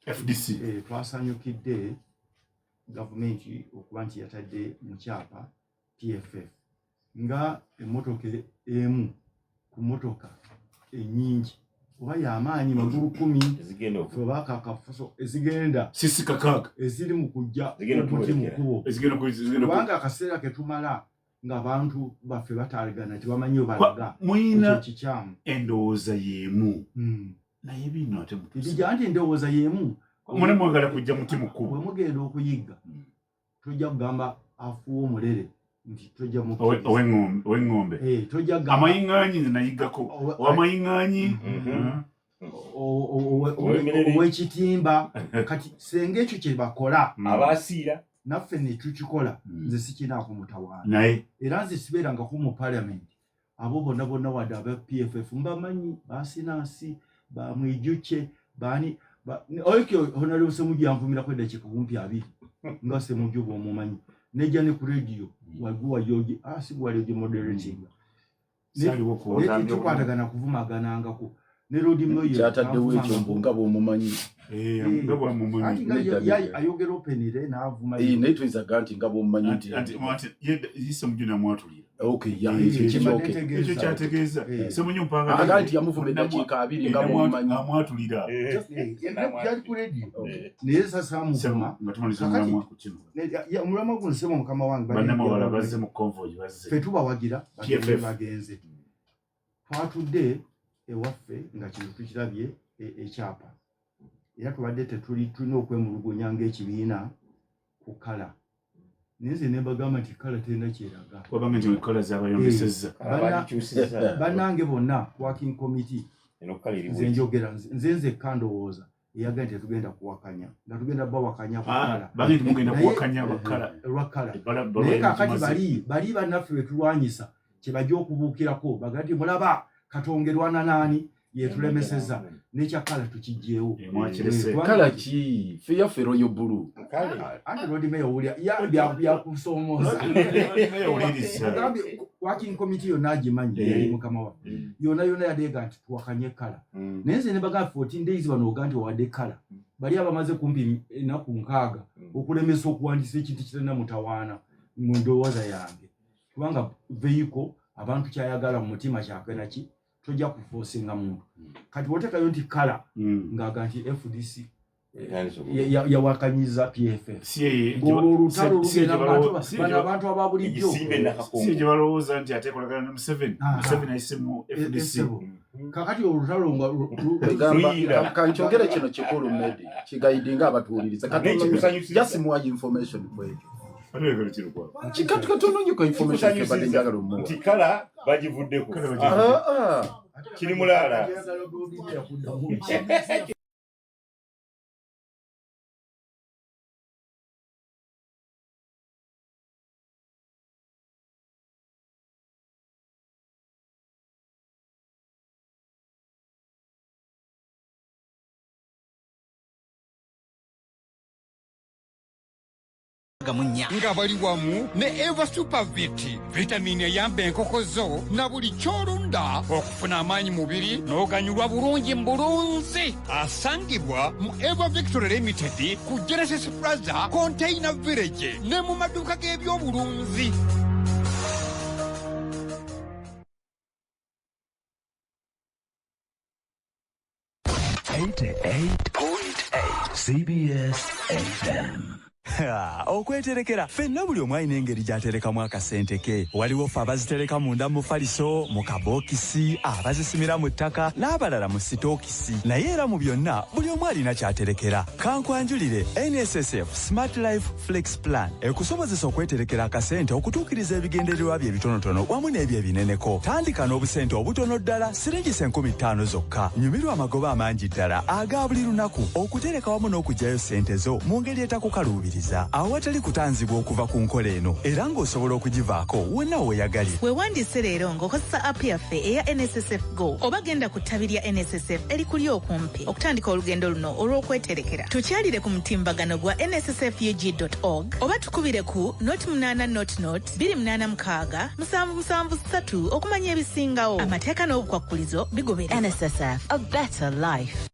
FDC
twasanyukidde gavumenti okuba nti yatadde mu kyapa PFF nga emmotoka emu ku mmotoka ennyingi oba y'amaanyi magulu 10 fe bakakafuso ezigenda
sisi kakaaga
eziri mu kujja umuti mukubo kubanga akaseera ke tumala ng'abantu baffe bataligana tebamanyi obalaga
muyina
kikyamu
endowooza y'emu naye bino ate
ebijja nti endowooza y'emu
mune mwagala kujja muti mukkubo
bwe mugenda okuyigga tojja kugamba afuwa omulere nti tojja
ow'eŋŋombe amayiŋŋaanyi nze nayiggako ow'amayiŋŋaanyi
ow'ekitimba kati senga ekyo kye bakola
abasiira
naffe ne tukikola nze sikinaako mutawaana
naye
era nze sibeerangako mu paalamenti abo bonna bonna wadde aba PFF mbamanyi basinansi bamwijuke bani oyo honali Ssemujju yanvumirako eddakiika kumpi 2 nga Ssemujju bw'omumanyi nejja ne ku radio waguwa yogi sigwali moderating tukwatagana kuvumaganangako ne Lord Mayor
kyataddewo ekyo nga bw'omumanyi
ayogera openire n'avuma
naye tuyinzaga nti nga bw'omumanyi nti
Ssemujju namwatulira
ekyo
kyategeeza Ssemujju
mpanga nti yamuvuma eddakiika 2 nga bw'omumanyi
amwatulira
yali ku radio naye sasa muvuma omulamwa guno Ssebo mukama wange
bazze mu convoy bazze
ffe tubawagira bagenze twatudde ewaffe nga kino tukirabye ekyapa era tubadde tulina okwemulugunya ng'ekibiina ku kala naye nze ne mbagamba nti kala terina kyeraga bannange bonna working committee nze njogera nze nzekka ndowooza eyaga nti tetugenda kuwakanya nga tugenda bawakanya lwa kala naye kakati bali bannaffe bwe tulwanyisa kyebajja okubuukirako baga nti mulaba katongerwana naani yetulemeseza nekyakala tukijjeewo
kala ki feya fero yo bulu
andi Lord Mayor owulira byakusomooza working committee yonna agimanyi yali mukama wa yonna yadeega nti tuwakanye kala naye nze ne bagamba 14 days bano oga nti wawadde kala bali abamaze kumpi ennaku 6 okulemesa okuwandiisa ekintu kirina mutawaana mu ndowooza yange kubanga vehicle abantu kyayagala mu mutima kyakena ki tojja kuforcinga muntu kati wotekayo nti kala ng'aga nti FDC yawakanyiza PFF olutalo lugenda abantu ababulijjo
si gye balowooza nti ateekolagana ne Museveni ayise mu FDC
kakati olutalo
nga kankyogere kino kikulu Medi kigaidinga abatuuliriza just more information kwekyo chikatu katononye ko information ke bade njagala mu
nti kala bagivuddeko kiri mulala
nga bali wamu ne Eva Supervit vitamini eyamba enkoko zo na buli kyolunda okufuna amaanyi mubiri n'oganyulwa bulungi mbulunzi asangibwa mu Eva Victory Limited ku Genesis Plaza Container Village ne mu maduuka g'ebyobulunzi.
CBS FM. Okweterekera fenna buli omwe alina engeri gy'aterekamu akasente ke. Waliwo ffe abazitereka munda mu faliso, mu kabookisi, abazisimira mu ttaka n'abalala mu sitookisi. Naye era mu byonna buli omwe alina ky'aterekera. Kankwanjulire NSSF Smart Life Flex Plan ekusobozesa okweterekera akasente okutuukiriza ebigendererwa bye ebitonotono wamu n'ebyo ebineneko. Tandika n'obusente obutono ddala siringi 5,000 zokka. Nyumirwa amagoba amangi ddala aga buli lunaku okutereka wamu n'okugyayo ssente zo mu ngeri etakukaluubiriza. Awatali kutanzibwa okuva ku nkola eno era ng'osobola okugivaako wonna weeyagalira.
Weewandiise leero ng'okozesa app yaffe eya NSSF Go oba genda ku ttabi lya NSSF erikuli okumpi okutandika olugendo luno olw'okweterekera. Tukyalire ku mutimbagano gwa nssfug.org oba tukubire ku 0800-286-773 okumanya ebisingawo. Amateeka n'obukwakkulizo bigoberera. NSSF, a better life.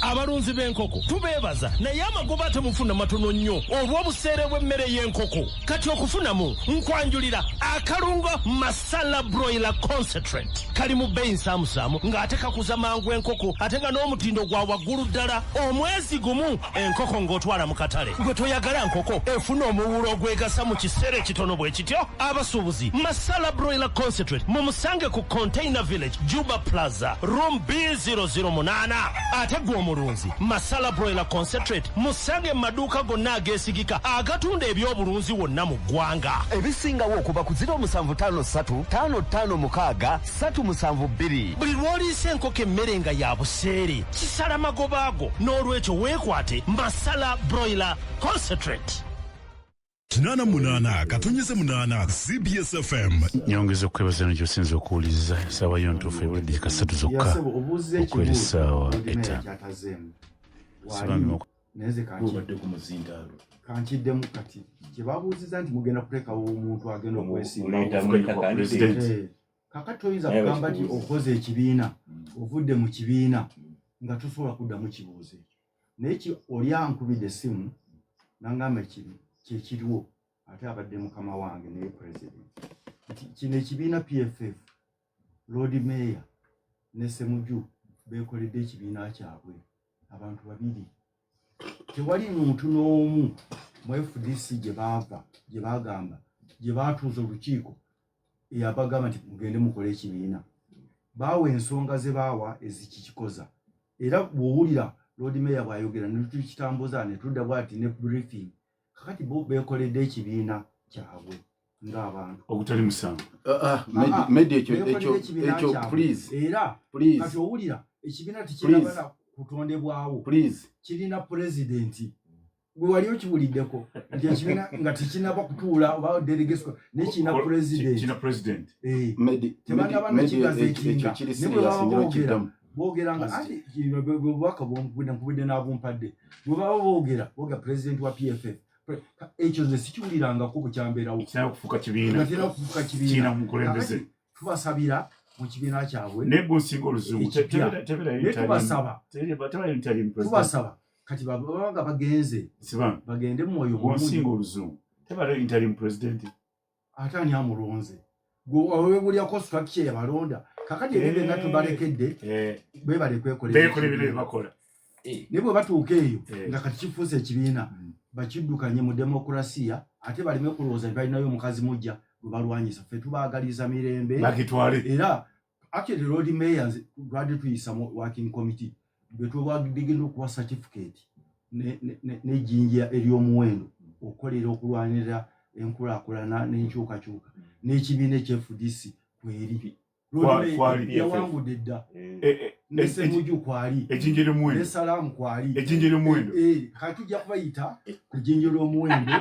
Abalunzi b'enkoko tubeebaza naye amagoba temufuna matono nnyo olw'obuseere bw'emmere y'enkoko. Kati okufunamu nkwanjulira akalungo masala broiler concentrate kali mu bbeeyi nsaamusaamu ng'ate kakuza mangu enkoko ate nga n'omutindo gwa waggulu ddala. Omwezi gumu enkoko ng'otwala mu katale. Gwe toyagala nkoko efuna omuwulo ogwegasa mu kiseera ekitono bwe kityo. Abasuubuzi masala broiler concentrate mumusange ku Container Village Juba Plaza room B008 ate gwomu masala broiler concentrate musange maduuka gonna ageesigika agatunda ebyobulunzi wonna mu ggwanga.
Ebisingawo okuba ku 0753563772.
Buli lw'oliisa enkoko emmere nga ya buseere kisala magoba ago n'olwekyo weekwate masala broiler concentrate.
88 katonyeze 8 CBS FM.
Nyongeza okwebaza n'ekyo sinza okuwuliriza essaawa yo ntuufu ebulidde kasatu zokka okwera essaawa etaano.
Neze kankiddemu kati kye babuuziza nti mugenda kuteekawo omuntu agenda okwesimba. Kakati toyinza kugamba nti okoze ekibiina ovudde mu kibiina nga tosobola kuddamu kibuuze. Naye oli ankubidde essimu n'angamba ekibi kyekiriwo ate abadde mukama wange naye president kino ekibiina PFF Lord Mayor ne Ssemujju beekoledde ekibiina kyabwe abantu babiri. Tewali muntu n'omu mu FDC gye bagamba gye baatuuza olukiiko eyabagamba nti mugende mukole ekibiina. Baawa ensonga ze baawa ezikikoza era bw'owulira Lord Mayor bw'ayogera ne tukitambuza ne tudda bw'ati ne briefing. Kakati bo beekoledde ekibiina kyabwe ng'abantu
ogutali musango.
Medi ekyo please.
Era kati owulira ekibiina tekirabala kutondebwawo kirina pulezidenti. Gwe wali okibuliddeko nti ekibiina nga tekinaba kutuula oba delegation naye kirina pulezidenti.
Kirina president.
Tebanaba nakigazeekinga ne bwe baba boogera bogeranga ati bwaka bw'ompudde n'abumpadde bwe baba boogera president wa PFF ekyo ze sikiwulirangako bukyambeerawo
kufuuka kibiina kiina mukulembeze
tubasabira mu kibiina kyabwe
naye bw'osinga oluzungu
tubasaba kati babanga bagenze bagende mwoyo
bw'osinga oluzungu tebala interim president
ate ani amulonze webulyako structure yabalonda kakati ebyo nga tubalekedde bebale kwekolera
bakola
ne bwe batuuka eyo nga kati kifuuse ekibiina bakiddukanye mu demokrasiya ate baleme kulowooza balinayo omukazi mujja gwe balwanyisa ffe tubaagaliza mirembe era actually road mayors lwadde tuyisa mu working committee bwe tubadigenda okuwa certificate n'ejjinja ery'omuwendo okukolera okulwanirira enkulaakulana n'enkyukakyuka n'ekibiina eky'FDC kweri yawangudde dda nesemuju kwali
ejjinja ly'omuwendo
nesalaamu kwali
ejjinja ly'omuwendo
kati tujja kubayita ku jjinja ly'omuwendo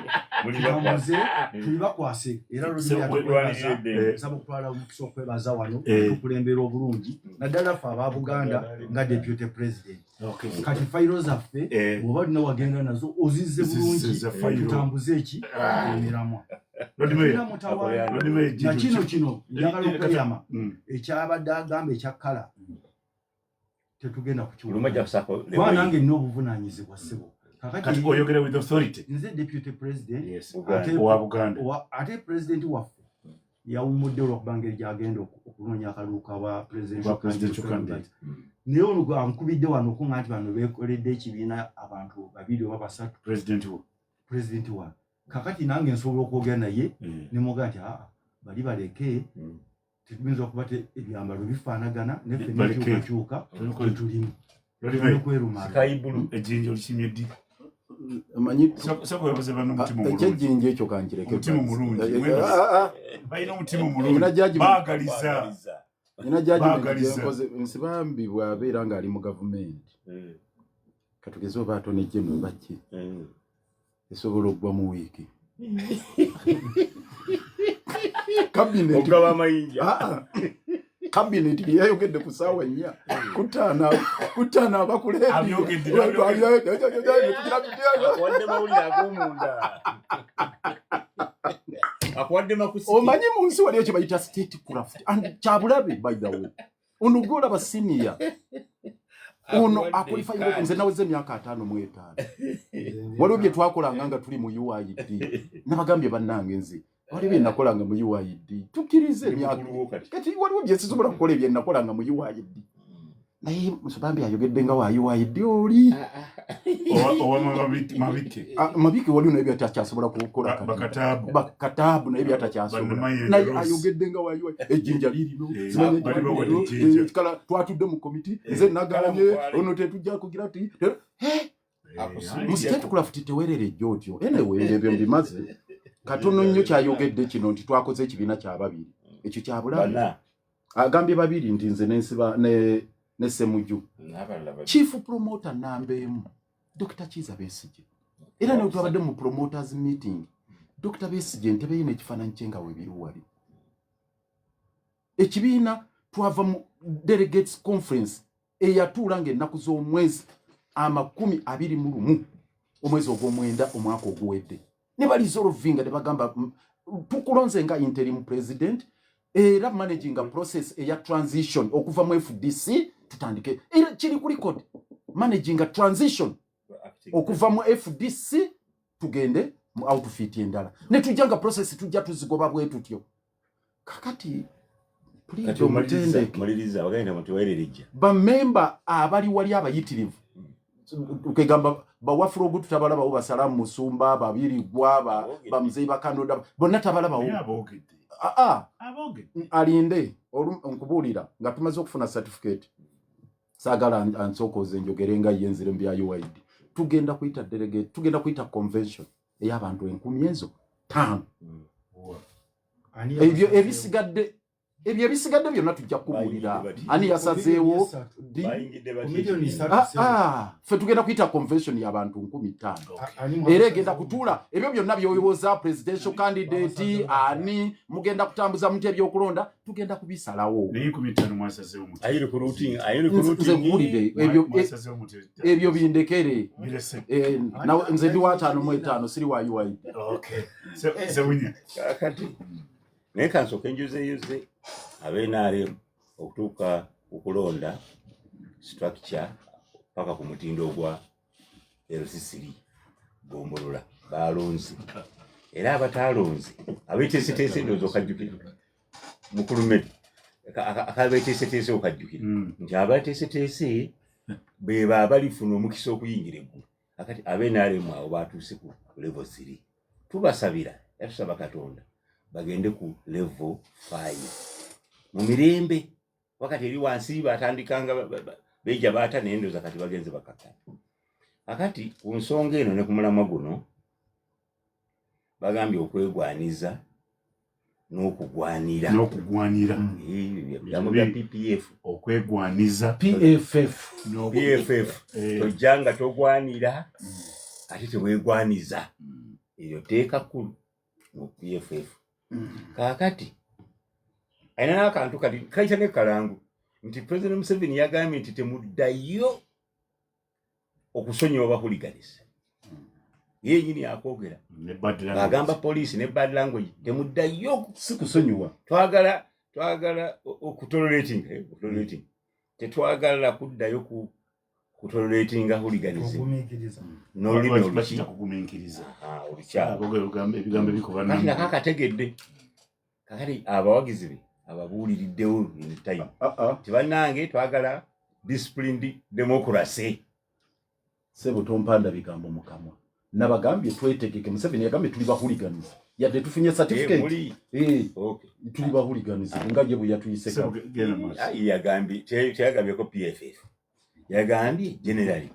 tubamuze tulibakwase era lwasaba okutwala omukisa okwebaza wano tukulembera obulungi naddala ffe aba Buganda nga deputy president kati fayiro zaffe bw'oba olina wagenda nazo ozizze bulungi tutambuze eki emiramwa na kino njagala okweyama ekyabadde agamba ekyakala tetugenda kukiwa nange nina obuvunaanyizibwa ssebo
kati oyogera with authority
nze deputy president
wa Buganda
ate president waffe yawummudde olwokuba ngeri gyagenda okunoonya akaluuka wa presidential candidate naye olwo ankubidde wano okunga nti bano beekoledde ekibiina abantu babiri oba basatu president wa kakati nange nsobola okwogera naye nemuga nti bali baleke tetuyinza okuba ebyambalo bifaanagana neffe nekyukakyuka tetulimu
ejjinja olikimye ddi
ekyejjinja ekyo kankireke
balina omutima omulungi baagaliza
nina jajimenkoze nsibambi bwabeera ng'ali mu gavumenti katugeze oba atonejje mu baki esobola okugwa mu wiiki kabineti yayogedde ku ssaawa 4 kutaana omanyi mu nsi wali ekyo bayita state craft kyabulabe by the way ono gwe olaba siniya ono akwalifayinga nze naweze emyaka 5 waliwo bye twakolanga nga tuli mu UID nabagambye bannange nze waliwo bye nakolanga mu UID tukkirize emyaka kati waliwo bye sisobola kukola ebye nakolanga mu UID naye Musubambi ayogedde nga wa UID oli mabike waliwo naye byatakyasobola kukola bakataabu naye byatakyasobola naye ayogedde nga wa UID ejjinja lirino kala twatudde mu komiti nze naganye ono tetujja kugira ti mustate craft tewerere ejjootyo anyway ebyo mbimaze katono nnyo kyayogedde kino nti twakoze ekibiina ky'ababiri ekyo kyabulabe agambye babiri nti nze nensiba ne Semuju chief promoter nambeemu Dr. Kiza Besigye era ne twabadde mu promoters meeting Dr. Besigye ntebe yine ekifaananyi kye nga weebiru wali ekibiina twava mu delegates conference eyatuula ng'ennaku z'omwezi 21 omwezi ogw'omwenda omwaka oguwedde ne balizolovinga ne bagamba tukulonze nga interim president era managing a process eya transition okuva mu FDC tutandike era kiri ku record managing a transition okuva mu FDC tugende mu outfit endala ne tujanga process tujja tuzigoba bwe tutyo kakati
kati maliriza wagenda mutiwererejja
ba member abali wali abayitirivu ukegamba bawafuro gututabala bawo basalamu musumba babiri gwa ba mzee bakanoda bonna tabala bawo alinde nkubulira nga tumaze okufuna certificate sagala ansokoze njogerenga yenzire mbya UID tugenda kuita delegate tugenda kuita convention ey'abantu 10,000 ebyo ebisigadde ebyo ebisigadde byonna tujja kubuulira ani yasazeewo ffe tugenda kuyita convention y'abantu 15,000 era egenda kutuula ebyo byonna byoyowooza presidential candidate ani mugenda kutambuza muti ebyokulonda tugenda kubisalawo ebyo bindekere nze ndi wa 5 siri wa UID.
naye kansooka enjuzeeyuze ab'NRM okutuuka okulonda structure paka ku mutindo ogwa LC3 gombolola balonzi era abataalonzi abeeteeseteese ndowooza okajjukira mukulumedi akabeeteeseteese okajjukira nti abateeseteese beba abalifuna omukisa okuyingira eggulu akati ab'NRM abo batuuse ku level 3 tubasabira yatusaba Katonda bagende ku level 5 mu mirembe wakati eri wansi batandikanga beja bata nendo zakati bagenze bakakana akati ku nsonga eno ne ku mulamwa guno bagambye okwegwaniza n'okugwanira bya PPF
okwegwaniza
PFF
tojanga togwanira ate tewegwaniza eyo teeka kulu mu PFF kakati aina n'akantu kati kayita ne kalangu nti President Museveni yagambye nti temuddayo okusonyiwa bahuliganisa yenyini akwogera agamba poliisi ne bad language temuddayo
si kusonyiwa
twagala okutolerating tetwagala kuddayo kutoleratinga huliganism n'olulimi
okugumiikiriza
ebigambo bikubana nakakategedde kakati abawagizi be ababuuliriddewo in time tibannange twagala disciplined democracy
sebo tompanda bigambo mukamwa nabagambye twetegeke Museveni yagambye tuli bahuliganiza yadde tufunye certificate tuli bahuliganiza ngaje bwe yatuyiseka
yagambye ko PFF yagambye generally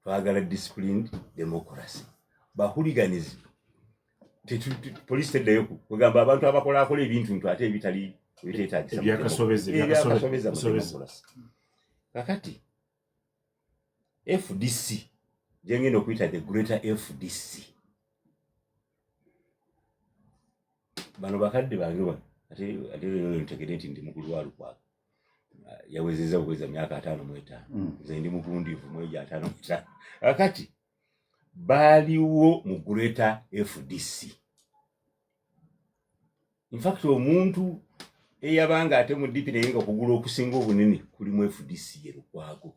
twagala disciplined democracy bahuliganism police teddayo kugamba abantu abakola ebintu ate ebitali biteetaagisa
ebyakasobeza
kakati FDC jengenda okuyita the greater FDC bano bakadde bange ate ntegedde nti ndi mukulu wa Lukwago yawezeza okuweza myaka 5 nze ndi mugundivu mweja 5 kakati baaliwo mu greater FDC. In fact omuntu eyabanga ate mu DP naye nga kugula okusinga obunene kuli mu FDC Lukwago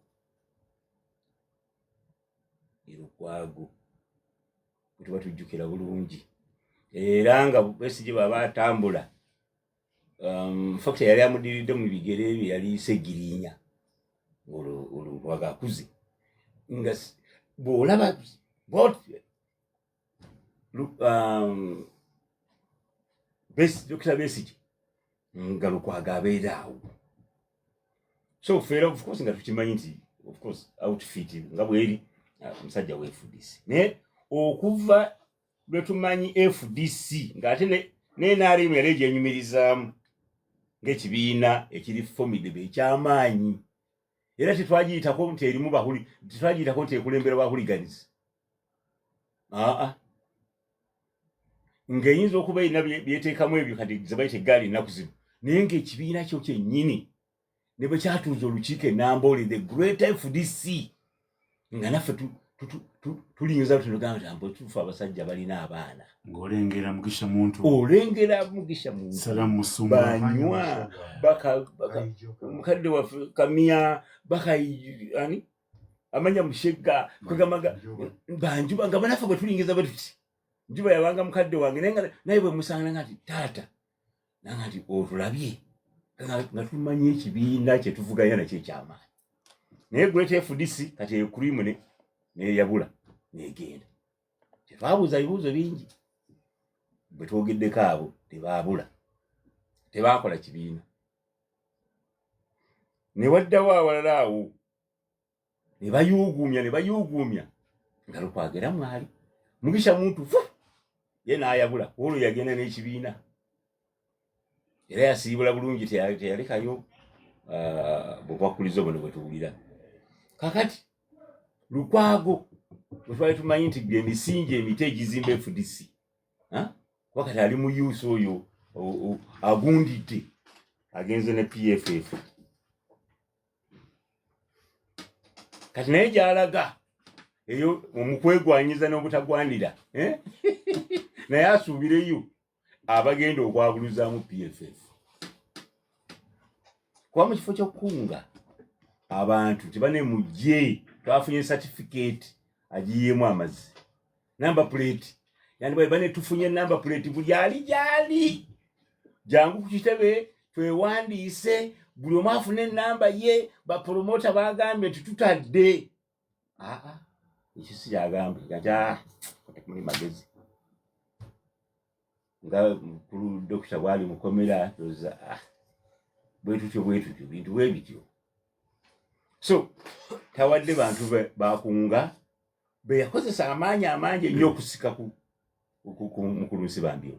tuba tujjukira bulungi era nga Besigye baba atambula fact yali amudiridde mu bigere bye yali Segirinya olwaga akuze nga bw'olaba Dr. Besigye nga Lukwago abeera awo so fera of course nga tukimanyi nti of course outfit nga bweri musajja wa FDC ne okuva lwe tumanyi FDC ng'ate n'NRM yali egyenyumirizaamu ng'ekibiina ekiri formidable eky'amaanyi era tetwagiyitako nti erimu tetwagiyitako nti ekulembera bahuliganiza ng'eyinza okuba erina byeteekamu ebyo kati ze bayita eggaali ennaku zino naye ng'ekibiina kyo kyennyini ne bwe kyatuuza olukiiko enamboole the great FDC nga naffe tuliyinza tulugamba nti ambo tufa abasajja balina abaana
ng'olengera Mugisha Muntu Salamu Musumba
banywa mukadde waffe Kamia ani amanya Mushega kwegamaga banjuba nga banaffe bwe tuliyinza batuti njuba yabanga mukadde wange naye bwe musanga ngati taata nangati otulabye nga tumanyi ekibiina kye tuvuganya nakyo ekyamaanyi naye great FDC kati ekurimu neyabula negenda tebabuuza bibuuzo bingi bwe twogeddeko abo tebaabula tebakola kibiina ne waddawo awalala awo ne bayuuguumya nga Lukwago era mwali Mugisha Muntu ye n'ayabula olwo yagenda n'ekibiina era yasiibula bulungi teyalekayo bwekwakuliza obwo ne bwetuwulira. Kakati Lukwago bwe twali tumanyi nti emisingi emite egizimba FDC wakati ali mu yuusi oyo agundidde agenze ne PFF. Kati naye gy'alaga eyo omukwegwanyiza n'obutagwanira naye asuubireyo abagenda okwabuluzaamu PFF. Kuba mu kifo ky'okukunga abantu tebane mujje twafunye certificate agiyemu amazzi number plate yani bane tufunye number plate buli ali gyali jangu ku kitebe twewandiise buli omu afune namba ye bapromota bagambye tututadde ekyo si kyagambye kata muli magezi nga mukulu Dr. Bwali Mukomera toza bwetutyo bintu bwebityo. So tawadde bantu bakunga beyakozesa amaanyi amangi ennyo okusika ku mukulu Nsibambi.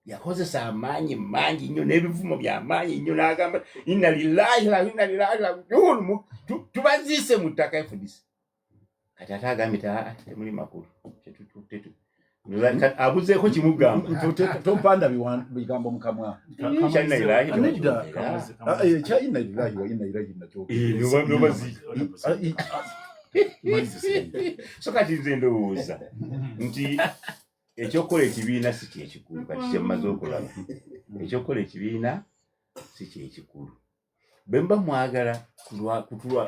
Yakozesa amaanyi mangi nnyo n'ebivumo by'amaanyi nnyo n'agamba inna lillahi wa inna ilaihi raji'un tubaziise mu ttaka FDC. Kati ate agambye temuli makulu abuzeeko kimugamba
tompanda bigambo mukamwa
China ilahi
China ilahi wa inna ilaihi nakyo
so kati nze ndowooza nti ekyokola ekibiina si kyekikulu kati kyemmaze okulaba ekyokola ekibiina si kyekikulu bemba mwagala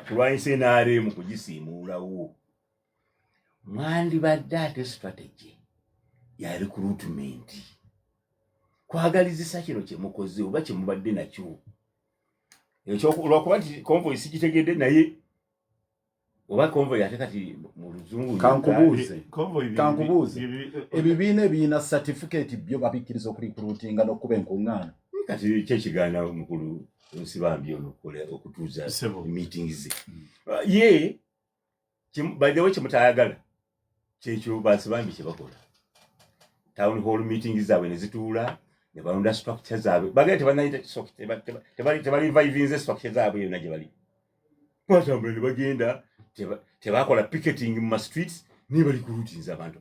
kulwanyisa NRM kugisiimuulawo mwandibadde ate strategy ya recruitment kwagalizisa kino kyemukoze oba kyemubadde nakyo ekyo olwakuba nti convoy sikitegedde naye oba convoy ate kati mu luzungu
kankubuuze ebibiina ebiina certificate byo babikkiriza okurecruitinga n'okuba enkuŋŋaana
kati kyekigaana omukulu Nsibambi ono okutuuza meetings ze ye by the way kyemutayagala kyekyo Nsibambi kyebakola town hall meetings zaabwe ne zituula ne balonda structure zaabwe bagenda tebanayita tebali vivinze structure zaabwe yonna gye bali batambula ne bagenda tebakola picketing mu streets ne bali kulutinza abantu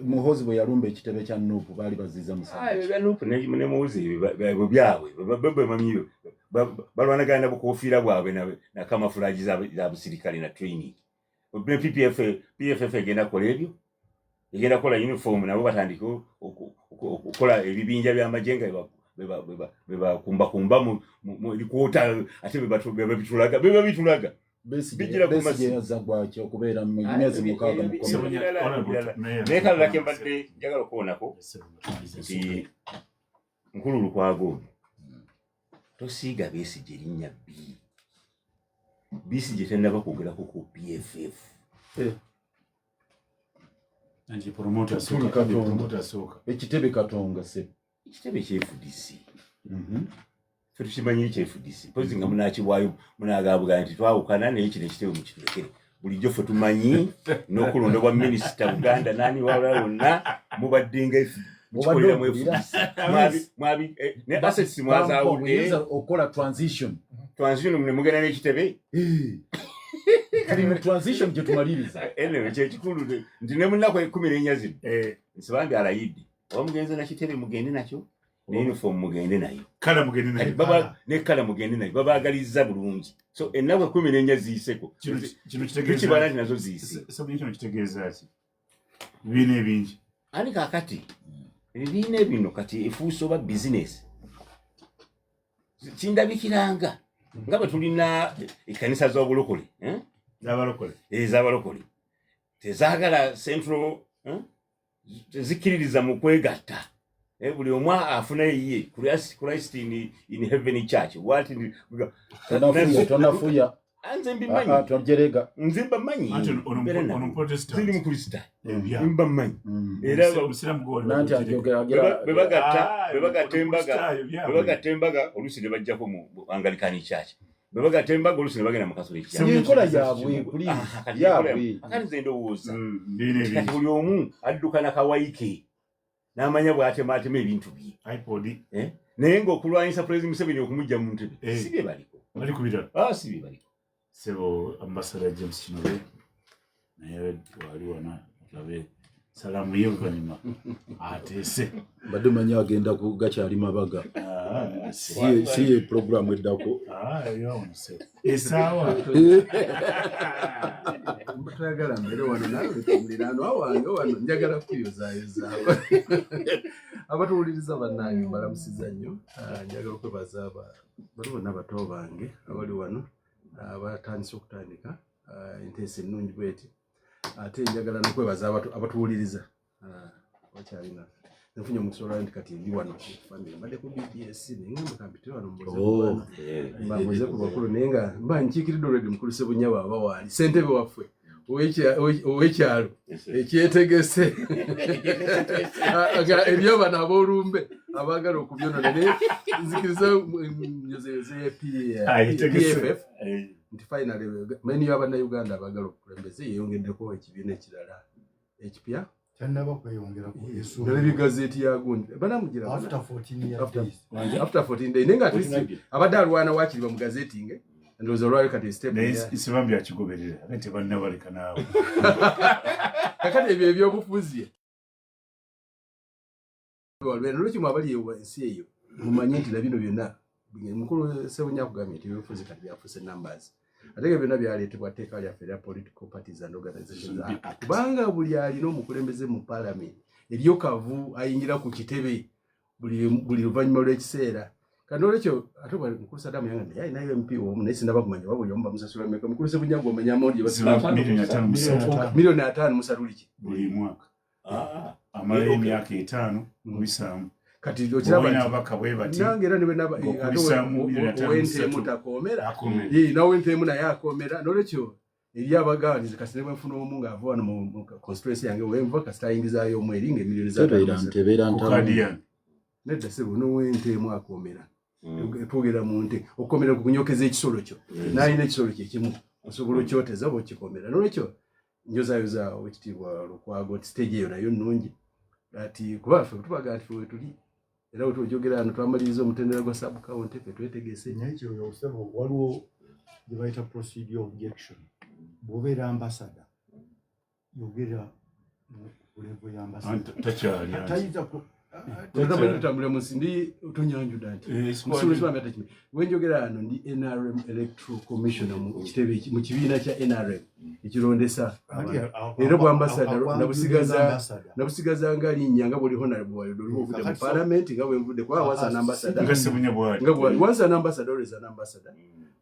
Muhoozi bwe yalumba ekitebe kya Nuupu baali baziza
musajja Nuupu ne Muhoozi byabwe bamamiyo balwanagana bukofiira bwabwe na kamafulaji za busirikale na training PFF egenda kola ebyo egenda kola uniform nabo batandika okukola ebibinja by'amajenga bebakumbakumba mu likwota ate bebabitulaga bijira
kumasiza gwakyo okubeera mu myezi mukaaga
nekalala kembadde njagala okuwonako nti Nkulu Lukwago tosiiga Besigye erinnya Besigye tennaba kwogerako ku PFF
Anji promoter
ekitebe Katonga se
ekitebe kye FDC tukimanyi kye FDC pozi nga munakibwayo munagabugana nti twawukana naye kino ekitebe mu kitulekere bulijjo ffe tumanyi n'okulondebwa minisita Buganda nani wala wonna mubadde nga mukikolera mu FDC ne assets mwazaawudde
okola transition
ne mugenda n'ekitebe
kali mu transition gye tumaliriza
anyway kyekikulu nti ne munaku 14 zino Nsibambi alayidde oba mugenze na kitebe mugende nakyo ne uniform mugende nayo
kala mugende nayo
baba ne kala mugende nayo babaagaliza bulungi so ennaku 14 ziiseko
kino kitegeeza
kibala nazo ziise
kino kitegeeza ki bibiina ebingi
ani kakati ebibiina bino kati efuusa oba business kindabikiranga nga bwe tulina ekkanisa z'obulokole z'abalokole tezaagala central tezikiririza mu kwegatta buli omu afuna yiye Christ in heaven church
tonafuya
nze mbimanyi
twajerega
nze mbamanyi
ono protestant
ziri mu Krista mbamanyi era
nanti ajogera
bebagatta embaga oluusi ne bajjako mu Anglican church bebagatta embaga oluusi ne bagenda mu Catholic church
yekola yaabwe yaabwe
akati nze ndowooza kati buli omu adduka na kawaike n'amanya bw'atemaatema ebintu bye naye ng'okulwanyisa President Museveni okumujja mu ntebe sibe baliko
bali kubira
sibe baliko
sebo ambassador James Kinobe naye wali wana labe salamu ye oluvannyuma ateese
badde manya agenda ku gakyali mabaga si programu eddako
esaawa
mbatayagala mbere wano nawe muliraano awange wano njagala kuyozaayoza abatuwuliriza bannange mbalamusiza nnyo njagala okwebaza bali bonna bato bange abali wano abatandise okutandika enteesa ennungi bweti ate njagala nokwebaza abatuwuliriza wakyalina nfunye omusobola nti kati ndi wano family mbadde ku BBS nenga mukambite wano mbuze ku bakulu nenga mba nkiikiridde olwedi mukulu Sebunyaba abawaali ssentebe waffe ow'ekyalo ekyetegese eriyo bano ab'olumbe abaagala okubyonona naye nzikiriza PFF nti finally many y'abannayuganda abaagala okukulembeza yeeyongeddeko ekibiina ekirala ekipya
Chanaba kweyongera ku yesu.
Nalebe gazeti ya gundi. Banamugira
after 14 years.
After 14 days. Nenga twisi abadalwana wakiri mu gazeti nge. Ndozo lwayo kati step.
Isibambi akigoberera. Ate banna baleka nawe.
Kakati ebyo bufuziye. Walwe nuluki mwabali yewa ensi eyo. Mumanye nti labino byonna. Mukulu Sebunya kugamye nti bufuzi kati byafuse numbers. Atege byonna byaleetebwa tteeka lya federal political parties and organizations. Kubanga buli alina omukulembeze mu parliament eriyo kavu ayingira ku kitebe buli luvannyuma lw'ekiseera. Kandi olwekyo ate mukulu Sadamu Yanga naye alinayo MP omu naye sinaba kumanya wabuli omu bamusasula mmeka. Mukulu Sebunya ng'omanya amawulire milioni 5 musaluliki
buli mwaka. Amala emyaka 5 mubisaamu.
Kati okiraba nange era niwe naba owente mutakomera nawe ntemu naye akomera nolwekyo eri abagaanizi kasi ne bafuna omu ng'ava wano mu constituency yange wenva kasita ayingizaayo omweri ng'emiliyoni za nedda sebo n'owentemu akomera twogera mu nte okukomera ku kunyokeza ekisolo kyo n'alina ekisolo kye kimu osobola okyoteza oba okikomera nolwekyo njozaayoza owekitiibwa Lukwago nti stage eyo nayo nnungi ati kuba ffe tubaga nti ffe tuli era otujogera hano twamaliriza omutendera gwa sub county ffe twetegese
n'ekyo yosebo waliwo gye bayita procedure objection bw'obeera ambassador yogera ku level ya ambassador tayiza
tutambule musindi utonyanjuda nti musulizwa meta kimi wenjogera hano ndi NRM Electoral Commissioner mu kitebe mu kibiina kya NRM ekirondesa era bwa ambassador nabusigaza ngali nyanga buli honorable wayo doliwo vude mu parliament nga bwemvude kwa wasa ambassador wasa ambassador always an ambassador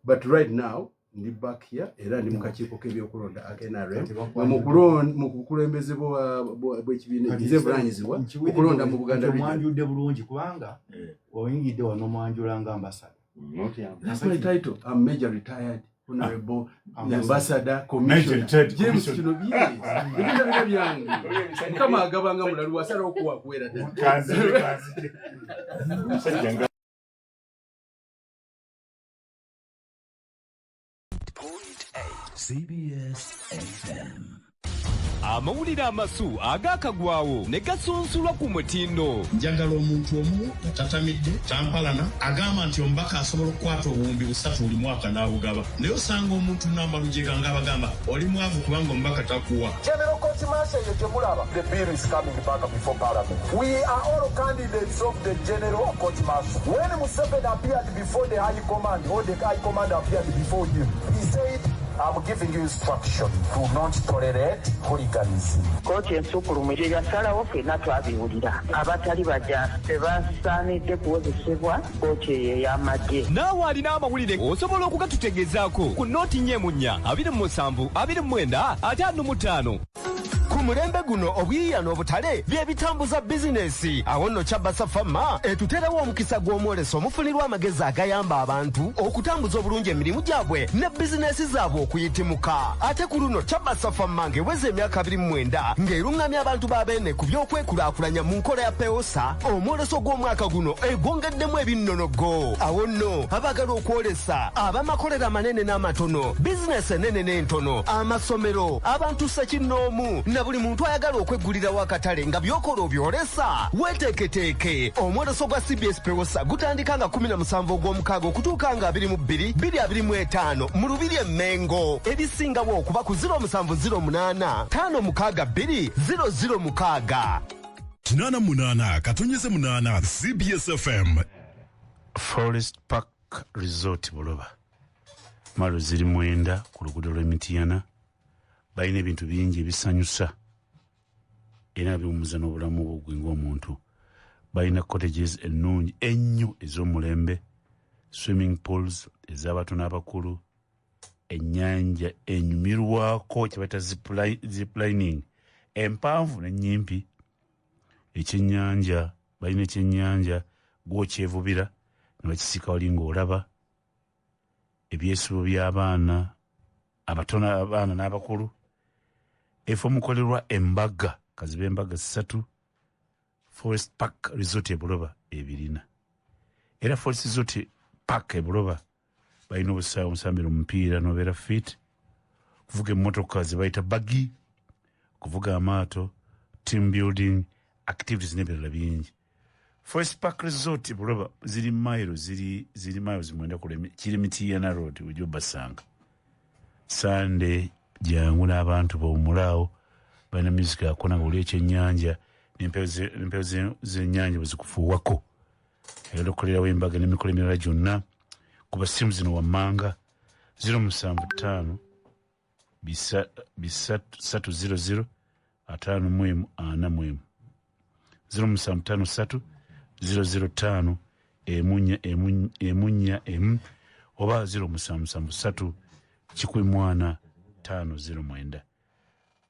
but right now ndi back here era ndi mukakiiko k'ebyokulonda NRM mu kukulembeze bw'ekibiina ekizeevunanyizibwa okulonda mu Buganda
mwanjudde bulungi kubanga oyingidde wano mwanjula nga ambassador.
That's my title. I'm major retired honorable ambassador commissioner James Kinobe. Ebintu byange kama agabanga mulalu wasala okuwa kwera
kazi
CBS FM.
Amawulire amasu agaakagwawo ne gasunsulwa ku mutindo.
Njagala omuntu omu tatamidde tampalana agamba nti omubaka asobola okukwata obuwumbi 3 buli mwaka n'abugaba naye osanga omuntu n'amalujega ng'abagamba oli mwavu kubanga omubaka takuwa.
General Kotimasa ye temulaba. The bill is coming back before Parliament. We are all candidates of the General Kotimasa. When Museveni appeared before the High Command or the High Command appeared before him, he said, I'm giving you instruction to not tolerate hooliganism.
Kooti ensukulu mu gye yasalawo ffenna twabiwulira abatali bajja tebasaanidde kuwozesebwa kooti eyo ey'amagye.
Naawe alina amawulire osobola okugatutegezaako ku nooti 4 27 29 55. Ku mulembe guno obuyiiyano obutale bye bitambuza bizinesi awo nno Kyabasa Fama etuterawo omukisa gw'omwoleso omufunirwa amagezi agayamba abantu okutambuza obulungi emirimu gyabwe ne bizinesi zaabwe okuyitimuka. Ate ku luno Kyabasa Fama ng'eweza emyaka 29 ng'erungamya abantu b'abeene ku by'okwekulaakulanya mu nkola ya peosa omwoleso gw'omwaka guno egwongeddemu ebinnonogo. Awo nno abaagala okwolesa ab'amakolero amanene n'amatono bizinesi ennene n'entono amasomero abantu ssekinnoomu
buli muntu ayagala okweggulira wakatale nga byokola obyolesa weteeketeeke omwoleso gwa CBS Pewosa gutandika nga 17 ogw'omukaaga okutuuka nga 22 225 mu Lubiri e Mengo ebisingawo okuba ku 0708 562 006
8 katonyeze 8 CBS FM.
Forest Park Resort Buloba malo ziri 9 ku luguudo lw'Emityana balina ebintu bingi ebisanyusa era biwummuza n'obulamu bw'ogwe ng'omuntu. Balina cottages ennungi ennyo ez'omulembe, swimming pools ez'abato n'abakulu, ennyanja enyumirwako kye bayita ziplining empanvu n'ennyimpi, ekyennyanja balina ekyennyanja gw'okyevubira ne bakisika wali ng'olaba, ebyesibo by'abaana abatono abaana n'abakulu, efo mukolerwa embaga kaziba embaga 3. Forest Park Resort Buloba ebirina era Forest Resort Park Buloba balina obusaawe omusambira omupiira n'obeera fit, kuvuga emmotoka ze bayita buggy, kuvuga amaato, team building activities n'ebirala bingi. Forest Park Resort Buloba ziri miles 9 kule kiri Mityana Road ujja Basanga. Sunday jangu n'abantu b'omulaawo balina music akona ng'oli ekyennyanja n'empewo z'ennyanja bwezikufuuwako era okolerawo embaga n'emikolo emirala gyonna ku basimu zino wammanga 075 300 540 075 005 emunya emu oba 077 509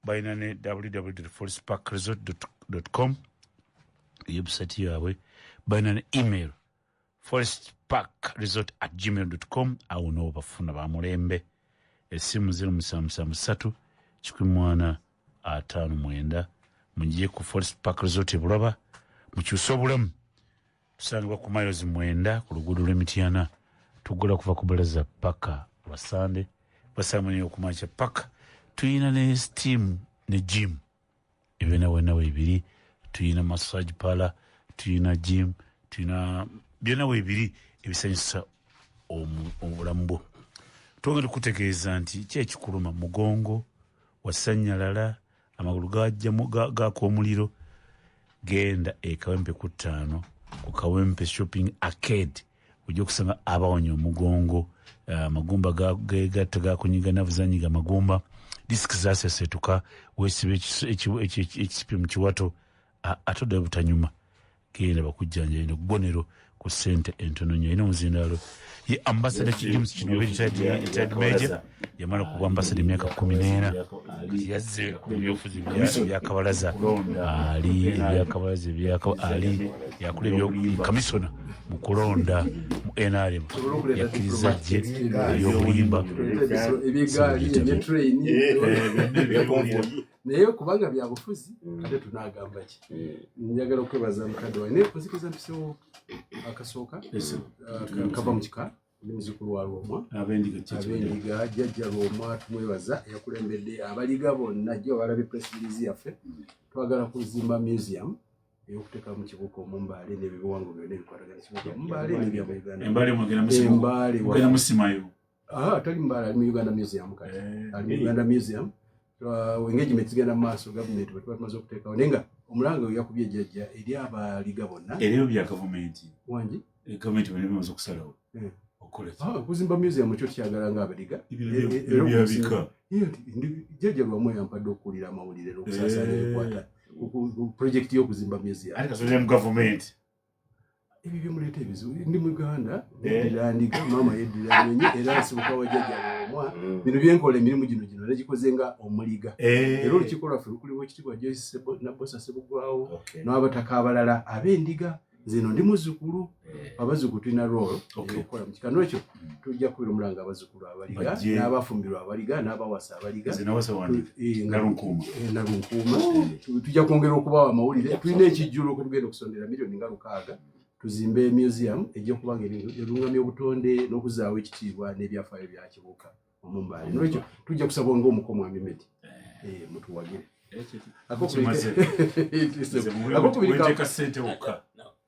balina ne www.forestparkresort.com website yaabwe, balina ne email forestparkresort@gmail.com awo no bafuna bamulembe esimu 0773 509 mugiye ku Forest Park Resort Buloba mukyusa obulamu. Tusangibwa ku miles 9 ku luguudo lw'Emityana, tugula kuva ku Bulaza paka Basande basamuni okumacha paka. Tuyina ne steam ne gym ebina wenawe ebiri, tuyina massage parlor, tuyina gym, tuyina byonawe ebiri ebisanyusa obulamu bwo. Twongera kutegeeza nti kyekikuluma mugongo wasanyalala amagulu gajjamu gakomuliro, genda ekawempe ku 5 ku Kawempe Shopping Arcade ujja okusanga abawonya omugongo, amagumba gagatta gakunyiga navuzanyiga amagumba, disiki zasesetuka, weesiba ekisipi mu kiwato atodde butanyuma, genda bakujjanjabira ggonero ku ssente entono nnyo. Ina omuzindaalo ye ambassador James kino retired major yamala okuba ambassador emyaka 14 yazze ku byobufuzi byakabalaza ali yakula kamisona mu kulonda mu NRM yakkiriza gye ebyobulimba
naye kubanga byabufuzi ate tunagamba ki. Njagala okwebaza mukadde wawe naye kuzikuza mpisewo akasooka kava mu kika n'omuzukulu wa Lwomwa abendiga jjajja Lwomwa tumwebaza eyakulembedde abaliga bonna gye balabe press release yaffe. Twagala kuzimba museum eyokuteeka mu kibuga Omumbaale n'ebiwango byonna ebikwatagana kibuga Omumbaale n'ebyama Uganda.
Mugenda musimayo
tali Mbaale, ali mu Uganda Museum kati ali mu Uganda Museum. Engagement zigenda mu maaso gavumenti bwe tumaze okuteekawo naye nga omulanga yakubye ejjajja eri abaliga bonna
ebyo bya gavumenti
wangi
gavumenti bwe bimaze okusalawo
kuzimba museum kyo kyagala nga abaliga jjajja Lwomwa yampadde okuwulira amawulire n'okusaasaanya ebikwata ku projekiti y'okuzimba museum
mu gavumenti.
Ebyo byemuleeta ebizibu. Ndi mu Uganda ndirandiga maama yeddiranyenye era nsibuka wa jjajja Lwomwa bino byenkola emirimu gino negikoze nga omuliga era olukiiko lwaffe lukulibwa ekitiibwa Joyce Nabbosa Sebugwawo n'abataka abalala ab'endiga zino. Ndi muzzukulu abazzukulu tulina role okukola mu kika n'ekyo tujja kubira omulanga abazzukulu abaliga n'abafumbirwa abaliga n'abawasa abaliga Nalunkuuma tujja kwongera okubawa amawulire. Tulina ekijjulo okutugenda okusondera miliyoni nga 6 tuzimbe museum ejja kuba ng'erungamya obutonde n'okuzaawo ekitiibwa n'ebyafaayo bya kibuga Omumbaale. N'ekyo tujja kusaba ng'omuko Mwami Medi mutuwagire.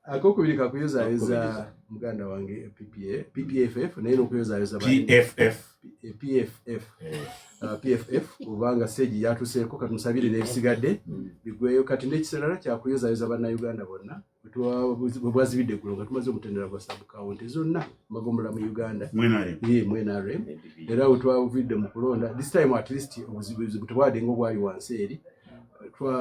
akokubiri kakuyozayeza muganda wange PPFF naye n'okuyozayeza PFF kubanga seegi yatuseeko katumusabire n'ebisigadde bigweyo kati n'ekiseera kyakuyozayeza bannayuganda bonna bwe bwazibidde eggulu nga tumaze omutendera gwa sub-county zonna magombola mu Uganda mwenarem era bwe twavidde mu kulonda this time at least obuzibu tebwadde ng'obwali wansi eri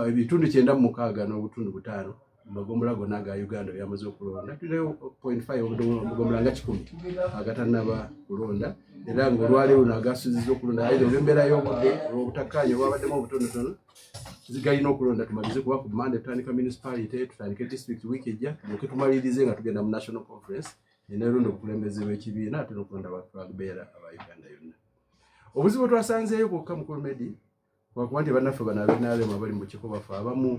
ebitundu 96 n'obutundu 5 magombola gonna aga Uganda byamaze okulonda tuleyo 0.5 magombola nga 10 agatanaba kulonda era ng'olwaleero n'agasuuziza okulonda ayire olw'embeera y'obudde olw'obutakkaanya obwabaddemu obutonotono zigalina okulonda tumalize kuba ku Monday tutandika municipality tutandike district week ejja tulyoke tumalirize nga tugenda mu national conference eneeronda obukulembeze bw'ekibiina ate n'okulonda ba beera aba Uganda yonna. Obuzibu twasanzeeyo kwokka mukulu Medi wakuba nti bannaffe bano ab'NRM abali mu bukiiko baffe abamu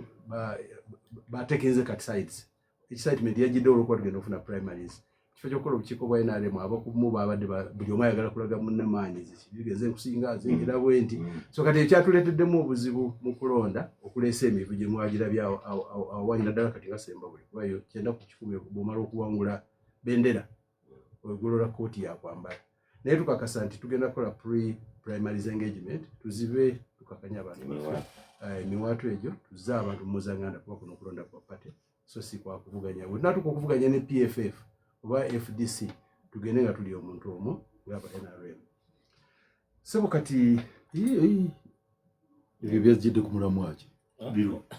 batekenze kati sides excitement yajjidde olw'okuba tugenda okufuna primaries kifo ky'okukola obukiiko bwa NRM abakumu babadde buli omu ayagala kulaga munnamaanyi zikigeze nkusinga zingira bwe nti so kati ekyatuleeteddemu obuzibu mu kulonda okuleesa emivu gye mwagirabye awanyira ddala kati ngasemba buli kubayo 9-10 bw'omala okuwangula bendera ogolola kooti yakwambala naye tukakasa nti tugenda kukola primaries engagement tuzibe tukakanya abantu emiwaatu egyo tuzze abantu muzanganda kuba kuno okulonda kwa pate so si kwa kuvuganya bwonna tukukuvuganya ne PFF oba FDC tugende nga tuli omuntu omwo ng'aba NRM sebo kati ebyo byajjidde ku mulamu waki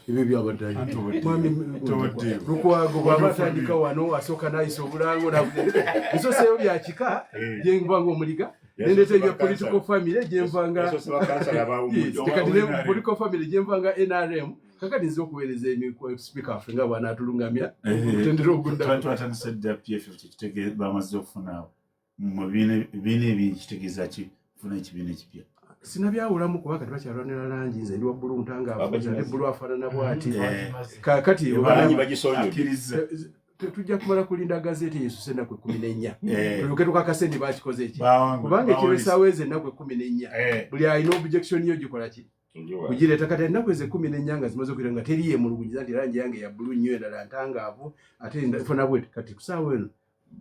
ebyo byabaddayo lukwago bwabatandika wano asooka nayisa obulango bisoseyo byakika gyenva ng'omuliga nendeta ebya political family gyenvanga political family gyenvanga NRM kakati nze okuweereza emikwa speaker affe nga bw'anaatulungamya okutendera
ogundaatandisedda PFF kyekitegeeza bamaze okufuna mu bibiina ebi kitegeeza kifuna ekibiina ekipya
sinabyawulamu kuba kati bakyalwanira langi nze ndi wa bbulu ntangaavuza ne bbulu afaanana bw'ati kakati tujja kumala kulinda gazeti yesuse ennaku 14 tulyoke tukakase nti bakikoze eki kubanga ekirwesawo eze ennaku 14 buli alina objection yo gikola ki kugireeta kati ennaku eze 14 nga zimaze okuyita nga teriye mulungiza nti langi yange ya bbulu nnyo endala ntangaavu ate funa bweti kati kusaawa eno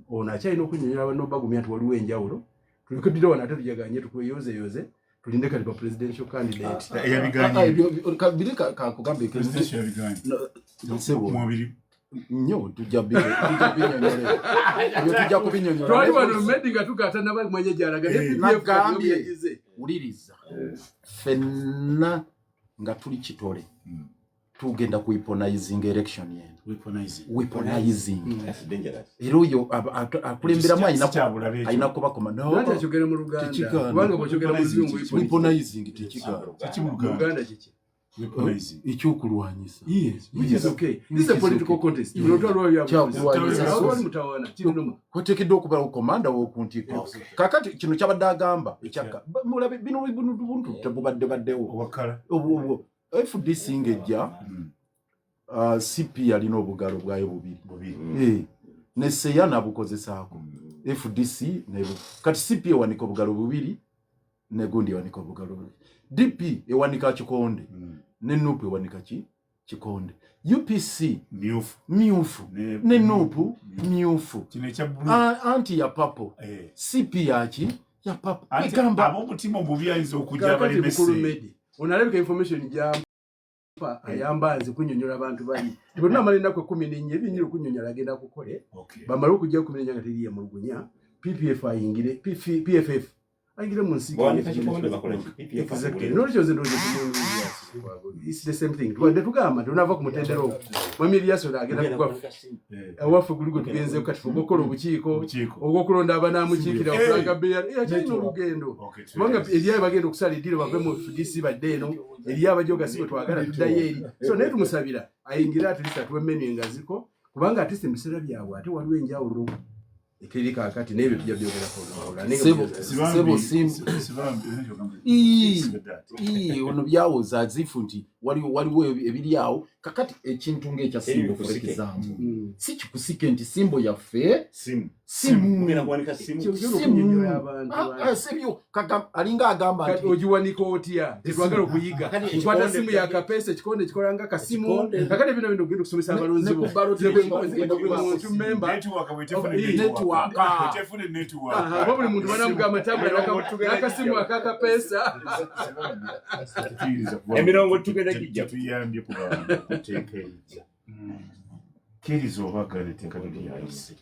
ono akyalina okunyonyola banobagumya nti waliwo enjawulo tulyoke tudde wano ate tujaganye tukweyozeyoze tulinde kati ba presidential candidate kabiri kakugambe
presidential yabiganye
nnyo tujja binyonyole ebyo tujja kubinyonyola
twali wano Medi nga tugatana bakumanya gyalaga
nagambye uliriza fenna nga tuli kitole tugenda kuiponizing election yenu weaponizing
that's dangerous
era oyo akulemberamu ayina kuba komanda
nati akyogera mu Luganda kubanga bw'akyogera mu Luzungu
weaponizing
Luganda kiki
ekyokulwanyisa
which is okay this is a political contest
kotekedde okuba komanda w'okuntikko kakati kino kyabadde agamba ekyaka mulabe bino buntu tebubadde baddewo FDC ngejja CP yalina obugalo bwayo bubiri ne seya nabukozesaako FDC kati CP ewanika obugalo bubiri ne gundi ewanika obugalo bubiri DP ewanika kikonde ne NUP ewanika kikonde UPC myufu ne NUP myufu anti ya papo CP yaki ya papo
agamba abomutima obubi ayinza okujja balemese
onalabika information gyampa ayamba nze kunyonyola abantu bali tibonna amalina kwe 14 ebinyiro kunyonyola agenda kukole bamala okujja 14 nga teriye mu lugunya PPF ayingire PFF ayingire mu nsi exactly no choose ndo it's the same thing twende tugamba tunava ku mutendero mwamiri yaso agenda kugwa awafu guligo tugenze kati fugokola obukiiko ogokulonda abanamukiikira okulaga beya kyalina olugendo kubanga eriyayo bagenda okusala eddiiro bave mu FDC badde eno eriyo abajoga sibe twagala tuddayo eri so naye tumusabira ayingira atilisa tuwe menu engaziko kubanga atise mu biseera byabwe ate waliwo enjawulo ekiri kakati n'ebyo tujja byogerako
ono byawoza zifu nti waliwo ebiri awo kakati ekintu ng'ekya simbo for example si kikusike nti simbo yaffe simu sebyo kaka alinga agamba
nti ogiwanika otya tetwagala okuyiga nkwata simu ya kapesa ekikonde kikolanga kasimu kakati bino genda okusomesa abalonzi muntu member network buli muntu banamugamba tabula nakasimu akakapesa
emirongo tugenda kijja
tuyambye ku bantu okuteeka ebijja kkiriza obagala etteeka lyayise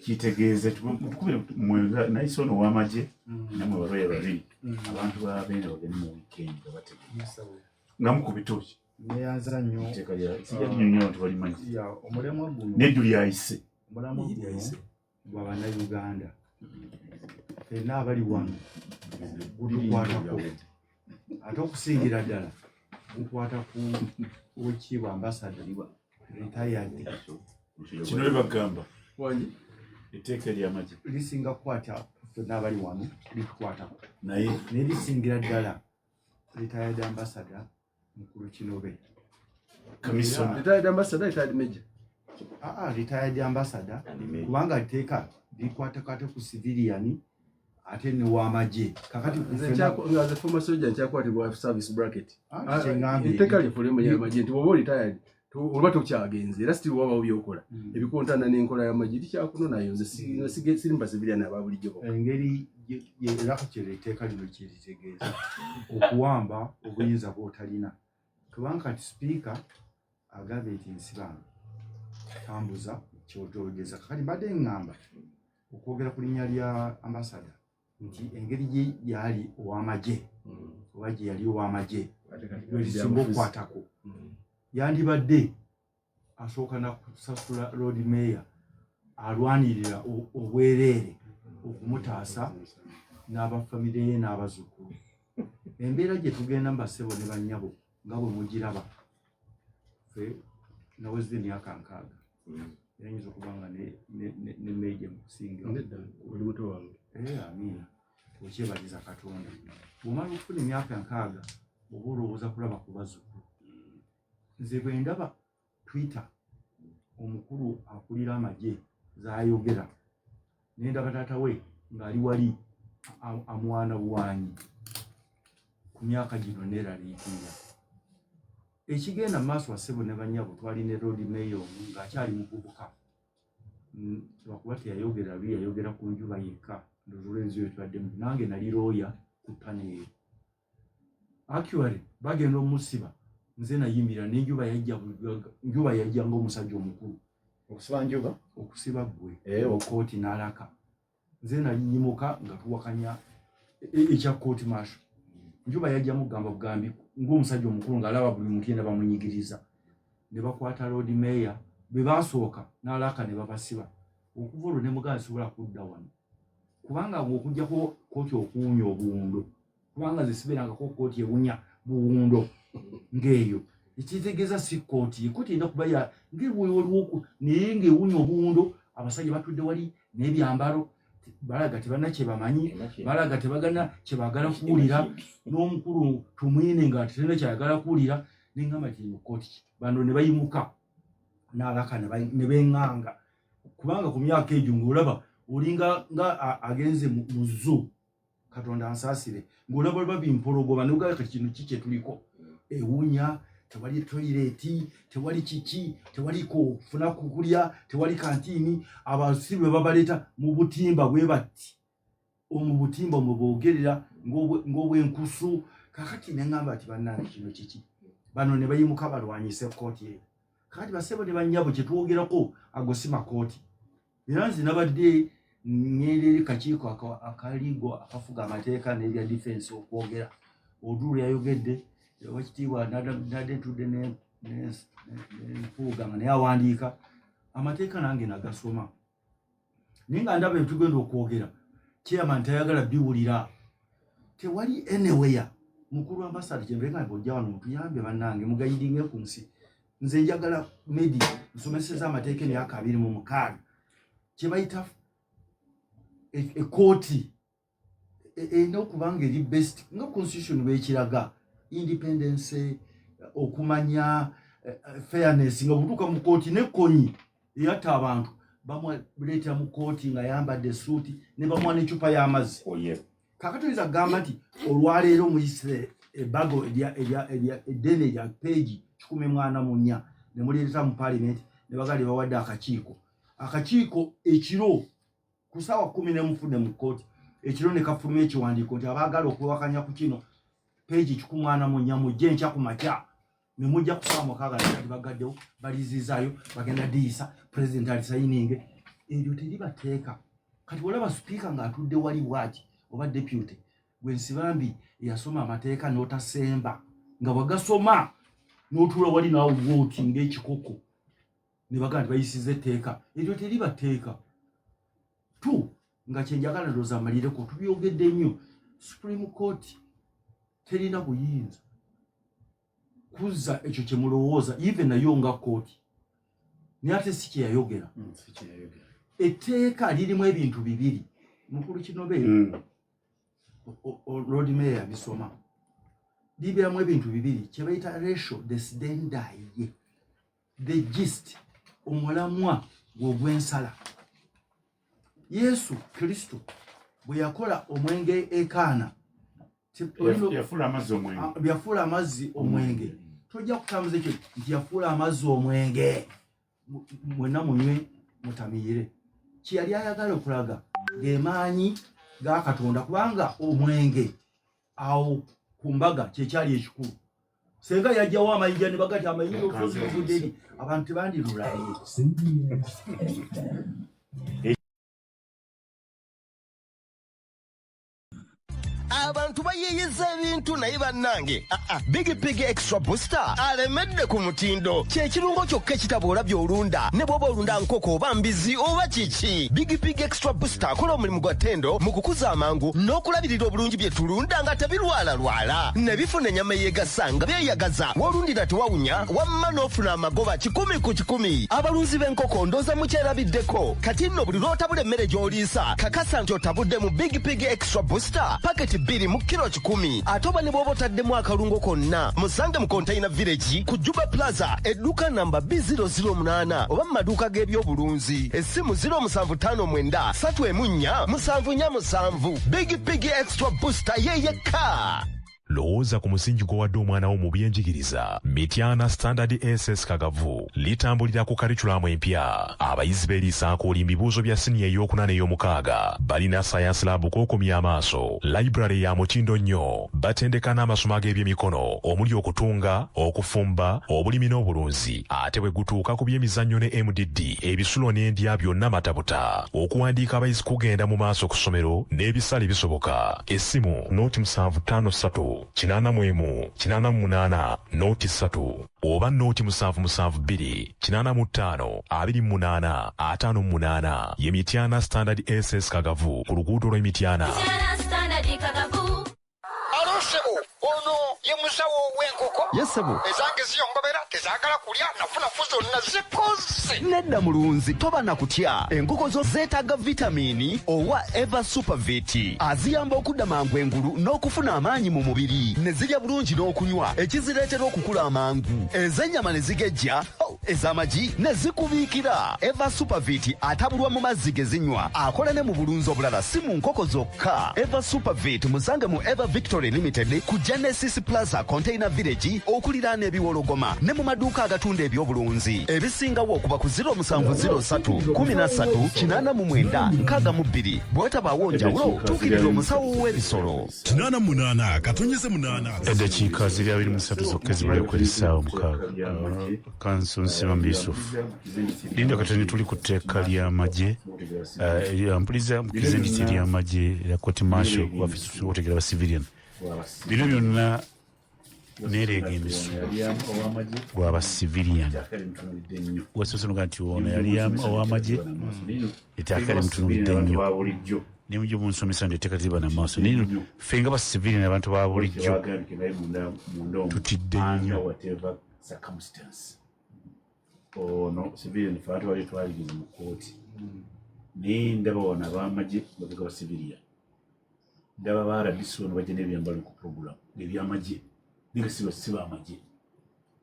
kitegeeze tukube nayise ono ow'amagye namwe balwaye babiri abantu babeera bagende mu wiikendi nga bategeeza nga mukubitoki
neyanza nnyo
etteeka lyanyonyo nti balimanyi
omulemwa guno
neddu lyayise
omulamwa guno gwa bannayuganda fenna abali wano gutukwatako ate okusingira ddala gukwata ku wekiibwa ambasada retired
kino libagamba etteeka ery'amagye
lisinga kukwata fenna abali wano litukwatako naye nelisingira ddala retired ambasada mukulu Kinobe
kamisona
retired ambasada retired major
retired ambasada kubanga liteeka likwatakate ku civilian ate ne w'amagye kakati
ngaze former soldier nkyakwatibwa service bracket iteka lyefulemu y'amagye nti woba retired olwa tokyagenze era still waba byokola ebikontana n'enkola y'amagye tikyakunonayo nze sirimba civilian aba bulijjo
engeri erako kyeriteeka lino kyeritegeeza okuwamba obuyinza bw'otalina kubanga kati sipiika agambye nti nsibanga tambuza kyotogeza kakati mbadde ngamba okwogera ku linnya lya ambasada nti engeri gye yali ow'amagye oba gye yali ow'amagye lwelisinga okukwatako yandibadde asooka nakusasula road mayor alwanirira obwereere okumutaasa n'abafamire ye n'abazzukulu embeera gye tugenda mbassebo ne bannyabo nga bwe mugiraba fe nawezidde emyaka 6 eranyinza okuba nga ne meije mukusingira
oli muto wange
amiina okyebaliza Katonda bw'omala okufuna emyaka 6 oba olowooza kulaba ku bazzukulu nze bwe ndaba Twitter omukulu akulira amagye z'ayogera nendaba taata we ng'ali wali amwana bwanyi ku myaka gino neeraliikirira ekigenda mu maaso wassebo ne bannyabo twali ne road mayor ng'akyali muvubuka lwakuba teyayogera luli yayogera ku njuba yekka ndozolwenzi yo twaddemu nange nali looya ku paneeri actually bagenda omusiba nze nayimirira n'enjuba yajja ng'omusajja omukulu okusiba ggwe okooti n'alaka nze nayimuka nga tuwakanya ekya kooti maasho njuba yajja mugamba bugambi ng'omusajja omukulu ng'alaba buli muntu yenda bamunyigiriza ne bakwata road mayor bwe basooka n'alaka ne babasiba okuva olwo ne mugamba sobola kudda wano kubanga ng'okuggyako kooti okuwunya obuwundo kubanga ze sibeerangako kooti ewunya buwundo ng'eyo ekitegeeza si kooti kooti erina kuba ng'ewoliwo naye ng'ewunya obuwundo abasajja batudde wali n'ebyambalo balaga tebalina kye bamanyi balaga tebagana kye baagala kuwulira n'omukulu tumwine nga terina kyayagala kuwulira neŋŋamba nti kooti bano ne bayimuka n'alaka ne beŋŋanga kubanga ku myaka egyo ng'olaba olinga nga agenze mu zoo Katonda ansaasire ng'olaba babimpologoba ne ugala kati kino ki kye tuliko ewunya tewali toyireti tewali kiki tewali kufuna kukulya tewali kantiini abasibe babaleeta mu butimba bwe bati omu butimba mwe boogerera ng'obwenkusu kakati ne ŋŋamba nti bannange kino kiki bano ne bayimuka balwanyise kooti eyo kakati basebo ne bannyabo kye twogerako ago si makooti era nze nabadde nyerere kakiiko akaligo akafuga amateeka n'ebya defense okwogera Odulu yayogedde wakitiibwa nadde tudde n'enfuuga nga naye awandiika amateeka nange nagasoma naye nga ndaba ebitugenda okwogera chairman tayagala biwulira tewali anywhere mukulu ambasada kyembenga bojja wano mutuyambe bannange mugayidinge ku nsi nze njagala medi nsomeseza amateeka emyaka 26 kye bayita ekooti erina okubanga eri best nga constitution bwekiraga independence okumanya fairness nga butuuka mu kooti nekkonyi eyatta abantu bamuleeta mu kooti nga yambadde suuti ne bamuwa n'ecupa y'amazzi kakatoliza kugamba nti olwaleero muyise ebbago eddene erya peegi 144 ne muleeta mu paalimenti ne bagali bawadde akakiiko ekiro ku ssaawa 10 mu kooti ekiro ne kafuluma ekiwandiiko nti abaagala okwewakanya ku kino peegi 144 mujje enkya ku makya ne mujja kusaba mukaaga kati bagaddewo balizizaayo bagenda diyisa pulezidenti alisayininge eryo teribateeka kati olaba sipiika ng'atudde wali bwati oba deputy gwe Nsibambi yasoma amateeka n'otasemba nga wagasoma n'otuula wali naawe wooti ng'ekikoko ne bagamba bayisiza etteeka eryo teribateeka tu nga kyenjagala ndowooza amalireko tubyogedde nnyo Supreme Court terina buyinza kuzza ekyo kye mulowooza even nayo nga kooti naye ate si kyeyayogera etteeka lirimu ebintu bibiri mukulu kinobe Lord Mayor yabisoma libiramu ebintu bibiri kye bayita ratio decidendae the gist omulamwa gw'ogwensala Yesu Kristo bwe yakola omwenge ekaana yafuula amazzi omwenge tojja kutambuza ekyo nti yafuula amazzi omwenge mwenna munywe mutamiyire kyeyali ayagala okulaga ng'emaanyi ga Katonda kubanga omwenge awo ku mbaga kyekyali ekikulu senga yajjawo amayinja ne bagati amayinja okuvudde eri abantu tebandirulaye
abantu bayeyeza ebintu naye bannange Big Pig Extra Booster alemedde ku mutindo kyekirungo kyokka ekitaboola by'olunda ne bw'oba olunda nkoko oba mbizi oba kiki Big Pig Extra Booster akola omulimu gwa ttendo mu kukuza amangu n'okulabirira obulungi bye tulunda nga tebirwalalwala ne bifuna ennyama eyeegasa nga byeyagaza w'olundira tewawunya wamma n'ofuna amagoba 100 ku 100 abalunzi b'enkoko ndooza mukyerabiddeko kati nno buli lw'otabula emmere gy'oliisa kakasa nti otabudde mu Big Pig Extra Booster paketi 2 mu kilo 10 ate oba ne bw'oba otaddemu akalungo konna musange mu Container Village ku Juba Plaza edduka namba B008 oba mu maduuka g'ebyobulunzi essimu 0759 314 Big Pig Extra Booster yeyekka
lowooza ku musingi gwowadde omwana wo mu byenjigiriza. Mityana Standard SS Kagavu litambulira ku karikulamu empya. Abayizi b'eriisaako bibuuzo bya siniya ey'okuna n'ey'omukaaga balina science lab k'okomya amaaso, library ya mutindo nnyo, batendeka n'amasomo ag'ebyemikono omuli okutunga, okufumba, obulimi n'obulunzi, ate bwe gutuuka ku by'emizannyo ne MDD ebisulo n'endya byonna matabuta. Okuwandiika abayizi kugenda mu maaso ku ssomero n'ebisale bisoboka. Essimu noti 753 888 noti 3 oba noti 772 85 28 58 ye Mityana Standard SS Kagavu ku luguudo lw'Emityana.
Alosebo ono ye musawo w'enkoko.
Yesebo.
Ezange ziyongobera tezaagala kulya nafunafu zonna zikoze.
Nedda mulunzi toba na kutya. Enkoko zo zeetaaga vitamini owa Eva Supervit. Aziyamba okudda mangu engulu n'okufuna amaanyi mu mubiri. Ne zirya bulungi n'okunywa ekizireetera okukula amangu. Ez'ennyama ne zigejja, ez'amagi ne zikubiikira. Eva Supervit atabulwa mu mazzi ge zinywa. Akola ne mu bulunzi obulala si mu nkoko zokka. Eva Supervit musange mu Eva Victory Limited ku Genesis Plaza Container Village okuliraana ebiwologoma ne mu maduuka agatunda ebyobulunzi. Ebisingawo okuba ku 0703 13 89 bw'otabaawo njawulo tuukirira omusawo w'ebisolo.
88 katonyeze 8
eddakiika ziri 23 zokka zibula ku essaawa 6 kanso Nsibambi Yusufu linda katoni tuli ku tteeka ly'amagye ampuliza mukizenditi ly'amagye lya court martial wafisi otegera ba civilian bino byonna nereega emisu lw'aba civilian wasosonoga nti ono yali ow'amagye etteeka limutunulidde nnyo nemujjo munsomesa nti etteeka tiriba namaaso naye ffe nga ba civilian abantu ba bulijjo tutidde nnyo ono civilian fe abantu bali twaligiza mu kooti naye ndaba wano ab'amagye bavuga ba civilian ndaba ba RDC ono bajja n'ebyambalo ku program ebyamagye siba amagye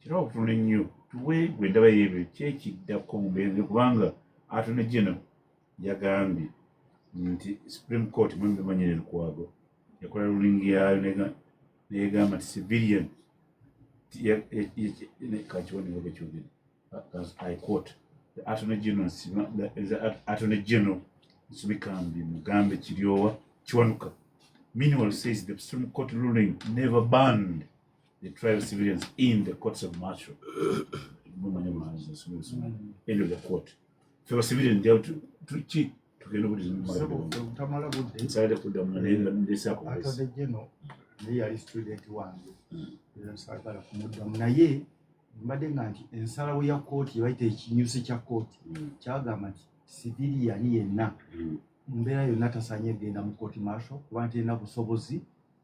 kirawo okutunula ennyo tuwe gwe ndaba y'ebyo kyekiddako mu mbeera kubanga Attorney General yagambye nti Supreme Court mwemumanyire Lukwago yakola ruling yayo negamba nti civilian I quote the Attorney General Nsubikambi Mugambe Kiryowa Kiwanuka meanwhile says the Supreme Court ruling never banned the trial of civilians in the courts of martial. End of the quote. For civilian jail to cheat to get over this. Inside the
Attorney General yali student wange nsagala kumuddamu naye mbadde nga nti ensalawo ya kooti bayita ekinyusi kya kooti kyagamba nti civilian yenna mbeera yonna tasaanye genda mu kooti martial kuba nti erina busobozi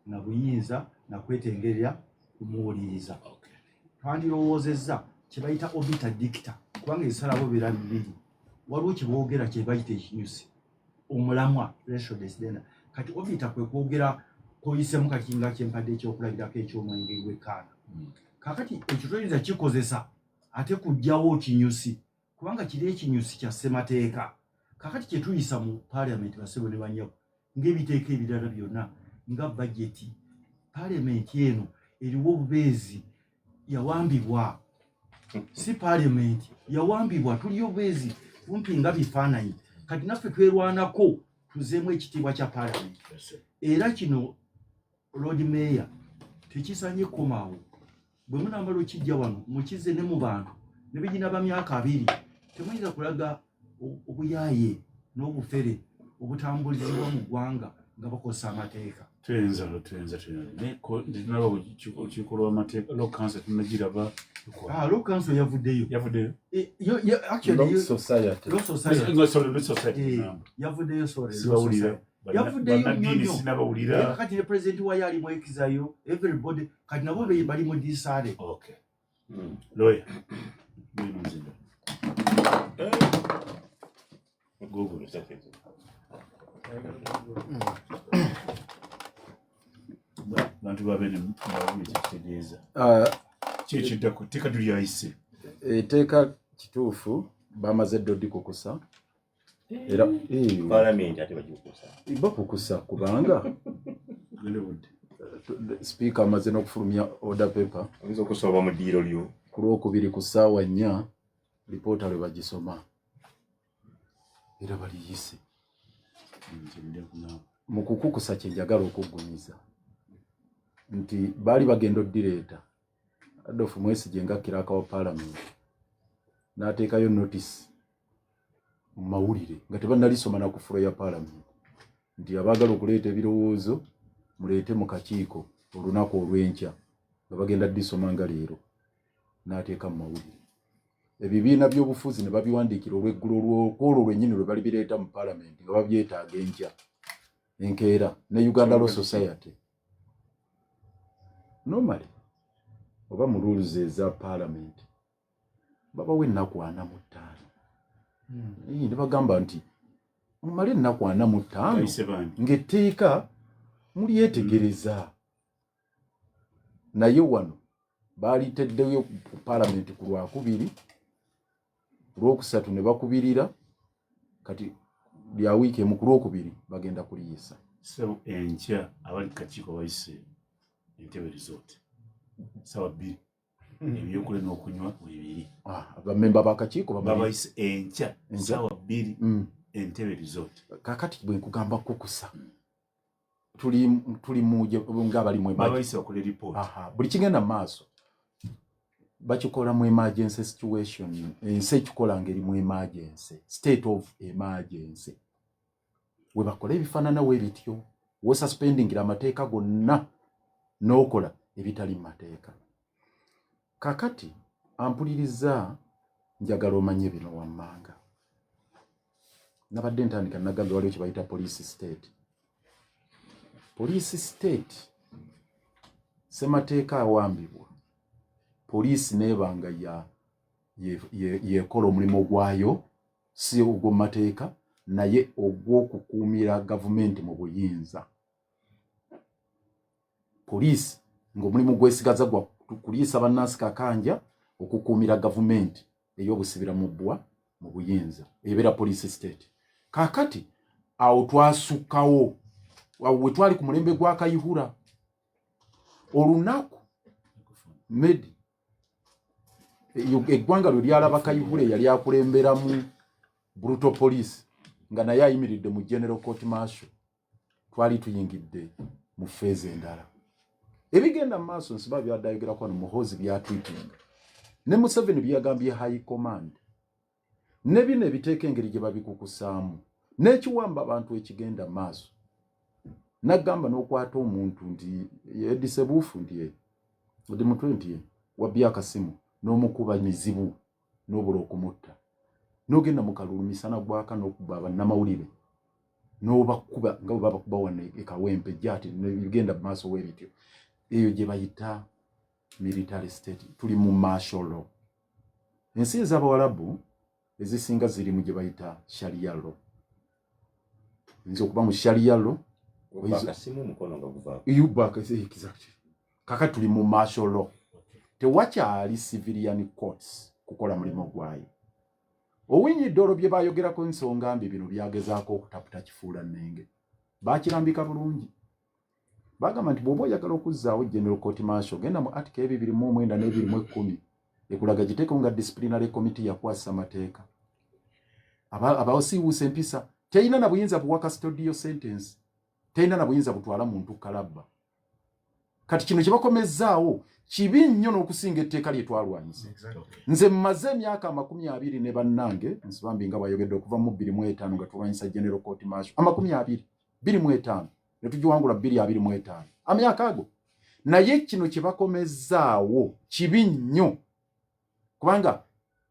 na buyinza na kwetengerera kumuwuliriza twandirowoozezza kye bayita obita dicta kubanga ensalawo beera bibiri waliwo kye boogera kye bayita ekinyusi omulamwa ratio desidena kati obita kwe kwogera koyisemu kakinga kyempadde ekyokulabirako ekyomwenge gw'ekkaana kakati ekyo toyinza kikozesa ate kujjawo kinyusi kubanga kiri ekinyusi kya ssemateeka kakati kye tuyisa mu paalamenti basebo ne banyabo ng'ebiteeka ebirala byonna nga bajeti paalamenti eno eriwo obubeezi yawambibwa si paalamenti yawambibwa tuli obubeezi kumpi nga bifaananyi kati naffe twerwanako tuzeemu ekitiibwa kya paalamenti era kino Lord Mayor tekisanye komaawo bwe munambala okijja wano mukize ne mu bantu ne bijinaba myaka 2 temuyinza kulaga obuyaaye n'obufere obutambulizibwa mu ggwanga nga bakozesa amateeka
tuyenza nabo olukiiko lw'amateeka law council tunagiraba
law council yavuddeyo yavuddeyo yavuddeyo kati ne president wayo ali mwekizayo everybody kati nabo bali mu disale
lawyer bantu babene kitegeeza kyekiddako teeka tulyayise
etteeka kituufu bamaze dodi kukusa era
Parliament ate bagikusa
bakukusa kubanga speaker amaze n'okufulumya order paper
oyinza okusoba mu ddiiro lyo
ku Lwokubiri ku ssaawa 4 lipoota lwe bagisoma era baliyise mu kukukusa kye njagala okuggumiza nti baali bagenda oddireeta Adolf Mwesigye nga kiraka wa Parliament n'ateekayo notice mu mawulire nga tebannalisoma na ku fulo ya Parliament nti abaagala okuleeta ebirowoozo muleete mu kakiiko olunaku olw'enkya nga bagenda disoma nga leero n'ateeka mu mawulire ebibiina by'obufuzi ne babiwandiikira olw'eggulo olwo lwennyini lwe bali bireeta mu Parliament nga babyetaaga enkya enkeera ne Uganda Law Society normally oba mu rules eza Parliament babawo ennaku 45 ne bagamba nti mumale ennaku 45 ng'etteeka mulyetegereza naye wano baaliteddeyo ku Parliament ku Lwakubiri Lwokusatu ne bakubirira kati lya wiiki emu ku Lwokubiri bagenda kuliyisa
so enkya abali kakiiko bayise entebe resort sawa 2 ebyokule n'okunywa 2
abamemba bakakiiko
babayise enkya sawa 2 entebe resort
kakati bwe nkugamba kukusa tuli muje ng'abali mu
babayise bakole report
buli kigenda mu maaso bakikola mu emergency situation ensi ekikola ngeri mu emergency state of emergency we bakola ebifaanana we bityo we suspendingira amateeka gonna n'okola ebitali mu mateeka kakati ampuliriza njagala omanye bino wammanga nabadde ntandika nagamba waliwo kye bayita police state semateeka awambibwa poliisi neebanga yekola omulimu gwayo si ogw'omumateeka naye ogw'okukuumira gavumenti mu buyinza poliisi ng'omulimu gwesigaza gwa kuliisa bannansi kakanja okukuumira gavumenti ey'obusibira mu bbwa mu buyinza ebeera police state. Kaakati awo twasukkawo awo we twali ku mulembe gwa Kayihura olunaku Medi eggwanga lwe lyalaba Kayihura yali akulemberamu brutal police nga naye ayimiridde mu general court martial twali tuyingidde mu feezi endala ebigenda mu maaso nsiba byadayogera kwano muhozi byatwitinga ne Museveni byagambye high command ne bino ebiteeka engeri gye babikukusaamu n'ekiwamba abantu ekigenda maaso nagamba n'okwata omuntu nti yedisebuufu nti odi mutwe nti wabbye akasimu n'omukuba mizibu n'obula okumutta n'ogenda mu kalulu misana gwaka n'okuba bannamawulire n'obakuba nga bwe babakuba wano ekawempe gyati nebigenda mu maaso w'ebityo eyo gye bayita military state. Tuli mu martial law. Ensi ez'Abawarabu ezisinga ziri mu gye bayita sharia law. Nzo okuba mu sharia law
bakasimu mukono nga guva
exactly. Kaka tuli mu martial law. Tewakyali civilian courts kukola mulimu gwayo. Owinyi ddolo bye bayogerako ensonga mbi bino byagezaako okutaputa kifuula nnenge. Bakirambika bulungi. Bagamba nti bw'oba oyagala okuzzaawo general court martial genda mu article 209 ne 210 ekulaga giteeko nga disciplinary committee yakwasa amateeka. Abawasiiwuusa empisa teyina na buyinza buwa custodial sentence, teyina na buyinza butwala muntu kalabba. Kati kino kye bakomezzaawo kibi nnyo n'okusinga etteeka lye twalwanyisa. Nze mmaze emyaka 20 ne bannange nsibambi nga bayogedde okuva mu 2005 nga tulwanyisa general court martial 25 ne tugiwangula 2025 amyaka ago. Naye kino kye bakomezzaawo kibi nnyo kubanga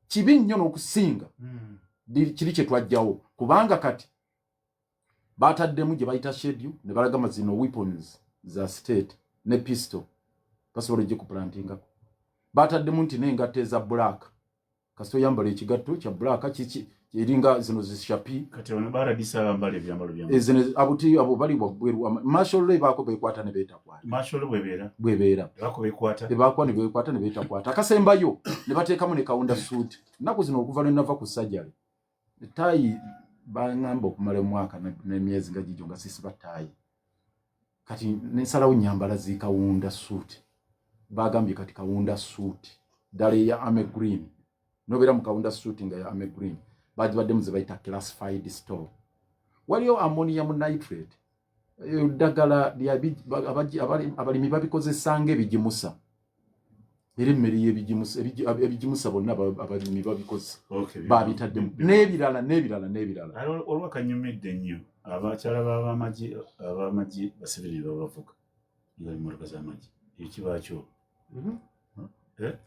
kibi nnyo n'okusinga kiri kye twajjawo kubanga kati bataddemu gye bayita schedule ne balagama zino weapons za state ne pistol basobola gye kuplantingako bataddemu nti n'engatto eza black kasito yambala ekigatto kya black kiki eringa zino zishapi
kati ono baradisa bambale ebyambalo byambalo
ezine abuti abo bali bweru martial law bako bekwata ne betakwata
martial law
bwebeera
bako bekwata
ebakwa ne bekwata ne betakwata akasembayo ne bateekamu ne kaunda suit naku zino okuva nava ku sajjale tayi bangamba okumala omwaka n'emyezi nga gijo nga sisi batayi kati nensalawo nyambala zikawunda suit bagambye kati kawunda suit dale ya ame green nobera mu kawunda suit nga ya ame green badde muze bayita classified store waliyo ammonium nitrate dagala abalimi babikozesanga ebigimusa emmere y'ebigimusa bonna abalimi babikoze babitaddemu n'ebirala
olwakanyumidde nnyo abakyala b'abamagye basibiri babavuga nga emmotoka z'amagye ekibakyo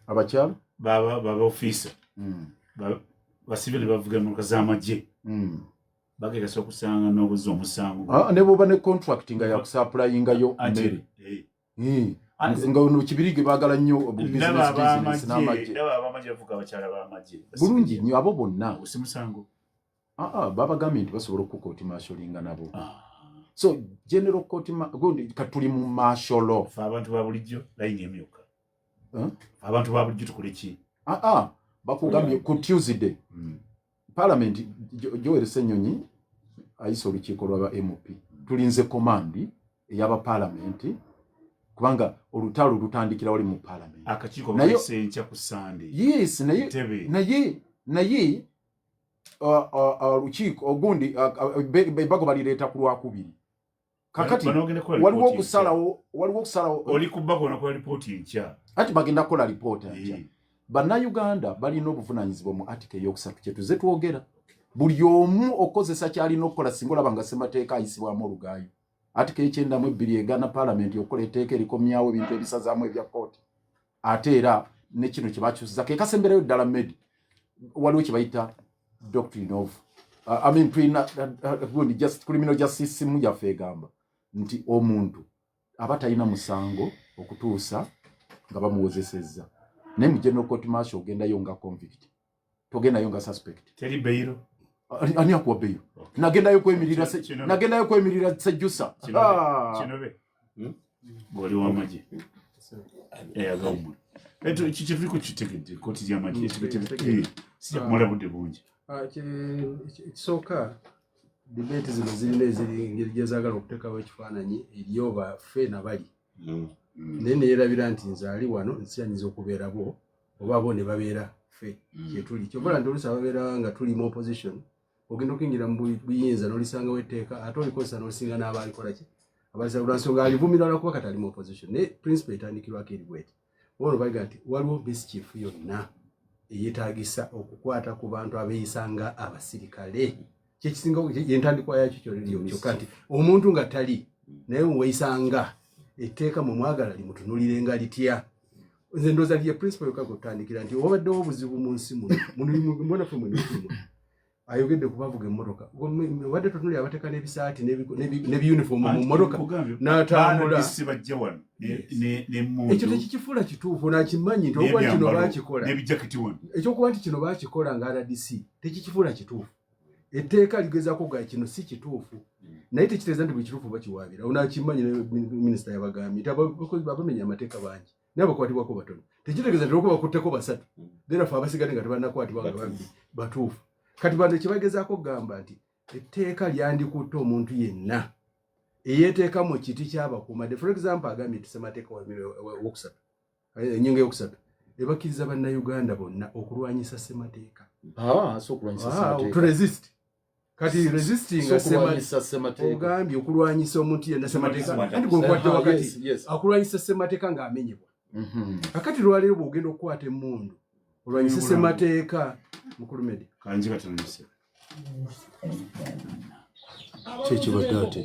abakyala
babaofiisa basibiri bavuga emmotoka z'amagye bagegesa okusanga n'obuzi omusango
ne bwoba ne contract nga yakusaplayingayo mmere nga ono kibirige baagala nnyo business n'amagye
bavuga abakyala b'amagye
bulungi nnyo abo bonna
osimusango
babagambye nti basobola okukooti marshallinga nabo so general court gundi katuli mu martial law
abantu ba bulijjo layini emyuka abantu ba bulijjo tukole ki
bakugambye ku Tuesday parliament Joel Ssenyonyi ayise olukiiko lw'aba MP tulinze komandi ey'aba parliament kubanga olutalo lutandikira wali mu parliament
akakiiko basencha ku Sunday
yes naye olukiiko ogundi bago balireeta ku Lwakubiri kakati waliwo okusalawo
oli ku bago na ku report enkya
ati bagenda kola report enkya Bannayuganda balina obuvunaanyizibwa mu article eyokusatu kye tuze twogera buli omu okozesa kyalina okukola singa olaba nga ssemateeka ayisibwamu olugaayo article 9 egaana parliament okukola etteeka erikomyawo ebintu ebisazaamu ebya kooti ate era ne kino kye bakyusiza ke kasemberayo ddala medi waliwo kye bayita doctrine of criminal justice mu yaffe egamba nti omuntu aba talina musango okutuusa nga bamuwozesezza naye mu general court martial ogendayo nga convict togendayo nga suspect
teri bailo
ani akuwa bailo nagendayo kwemirira sejjusa
kinobe bwoli w'amagye agawumula eto kikyevuli ku kitegedde koti y'amagye sijja kumala budde bungi
ekisooka debate zino zirina engeri gyezaagala okuteekawo ekifaananyi eri oba ffe nabali naye neerabira nti nze ali wano nsiranyiza okubeera bo oba bo ne babeera ffe kyetuli kyovala nti oluusi ababeera nga tuli mu opposition ogenda okuyingira mu buyinza n'olisangawo etteeka ate olikozesa n'olisinga n'abalikolaki abalisa lwansonga alivumira lwakuba kati ali mu opposition naye principle etandikirwako eri bweti ono baga nti waliwo mischief yonna eyetaagisa okukwata ku bantu abeeyisanga abasirikale kyekisinga yentandikwa yakyo kyokka nti omuntu nga tali naye weeyisanga etteeka mu mwagala limutunulire nga litya nze ndooza lye principle yokka kutandikira nti obaddewo obuzibu mu nsi munomunafe munokimu ayogedde kubavuga emmotoka wadde totunulira abateeka n'ebisaati n'ebiyunifomu mu mmotoka n'atambula ekyo tekikifuula kituufu nakimanyi nti okuba kino baakikola ekyokuba nti kino baakikola nga RDC tekikifuula kituufu etteeka ligezaako ga kino si kituufu naye tekitegeeza nti buli kituufu bakiwaabira onakimanyi minisita yabagambye nti abamenya amateeka bangi naye bakwatibwako batono tekitegeeza nti olwokuba bakutteko basatu therefore abasigadde nga tebannakwatibwa nga babiri batuufu kati bano kyebagezaako okugamba nti etteeka lyandikutte omuntu yenna eyeeteeka mu kiti ky'abakuumadde for example agambye nti ssemateeka wokusatu ennyingo eyokusatu ebakkiriza bannayuganda bonna okulwanyisa ssemateeka to resist kati resistinga ogambye okulwanyisa omuntu yenna ssemateeka anti gwenkwadde wakati akulwanyisa ssemateeka ng'amenyebwa akati lwaleero bw'ogenda okukwata emmundu olwanyisa ssemateeka mukulumedi
kanji katonese
kyekibadde ate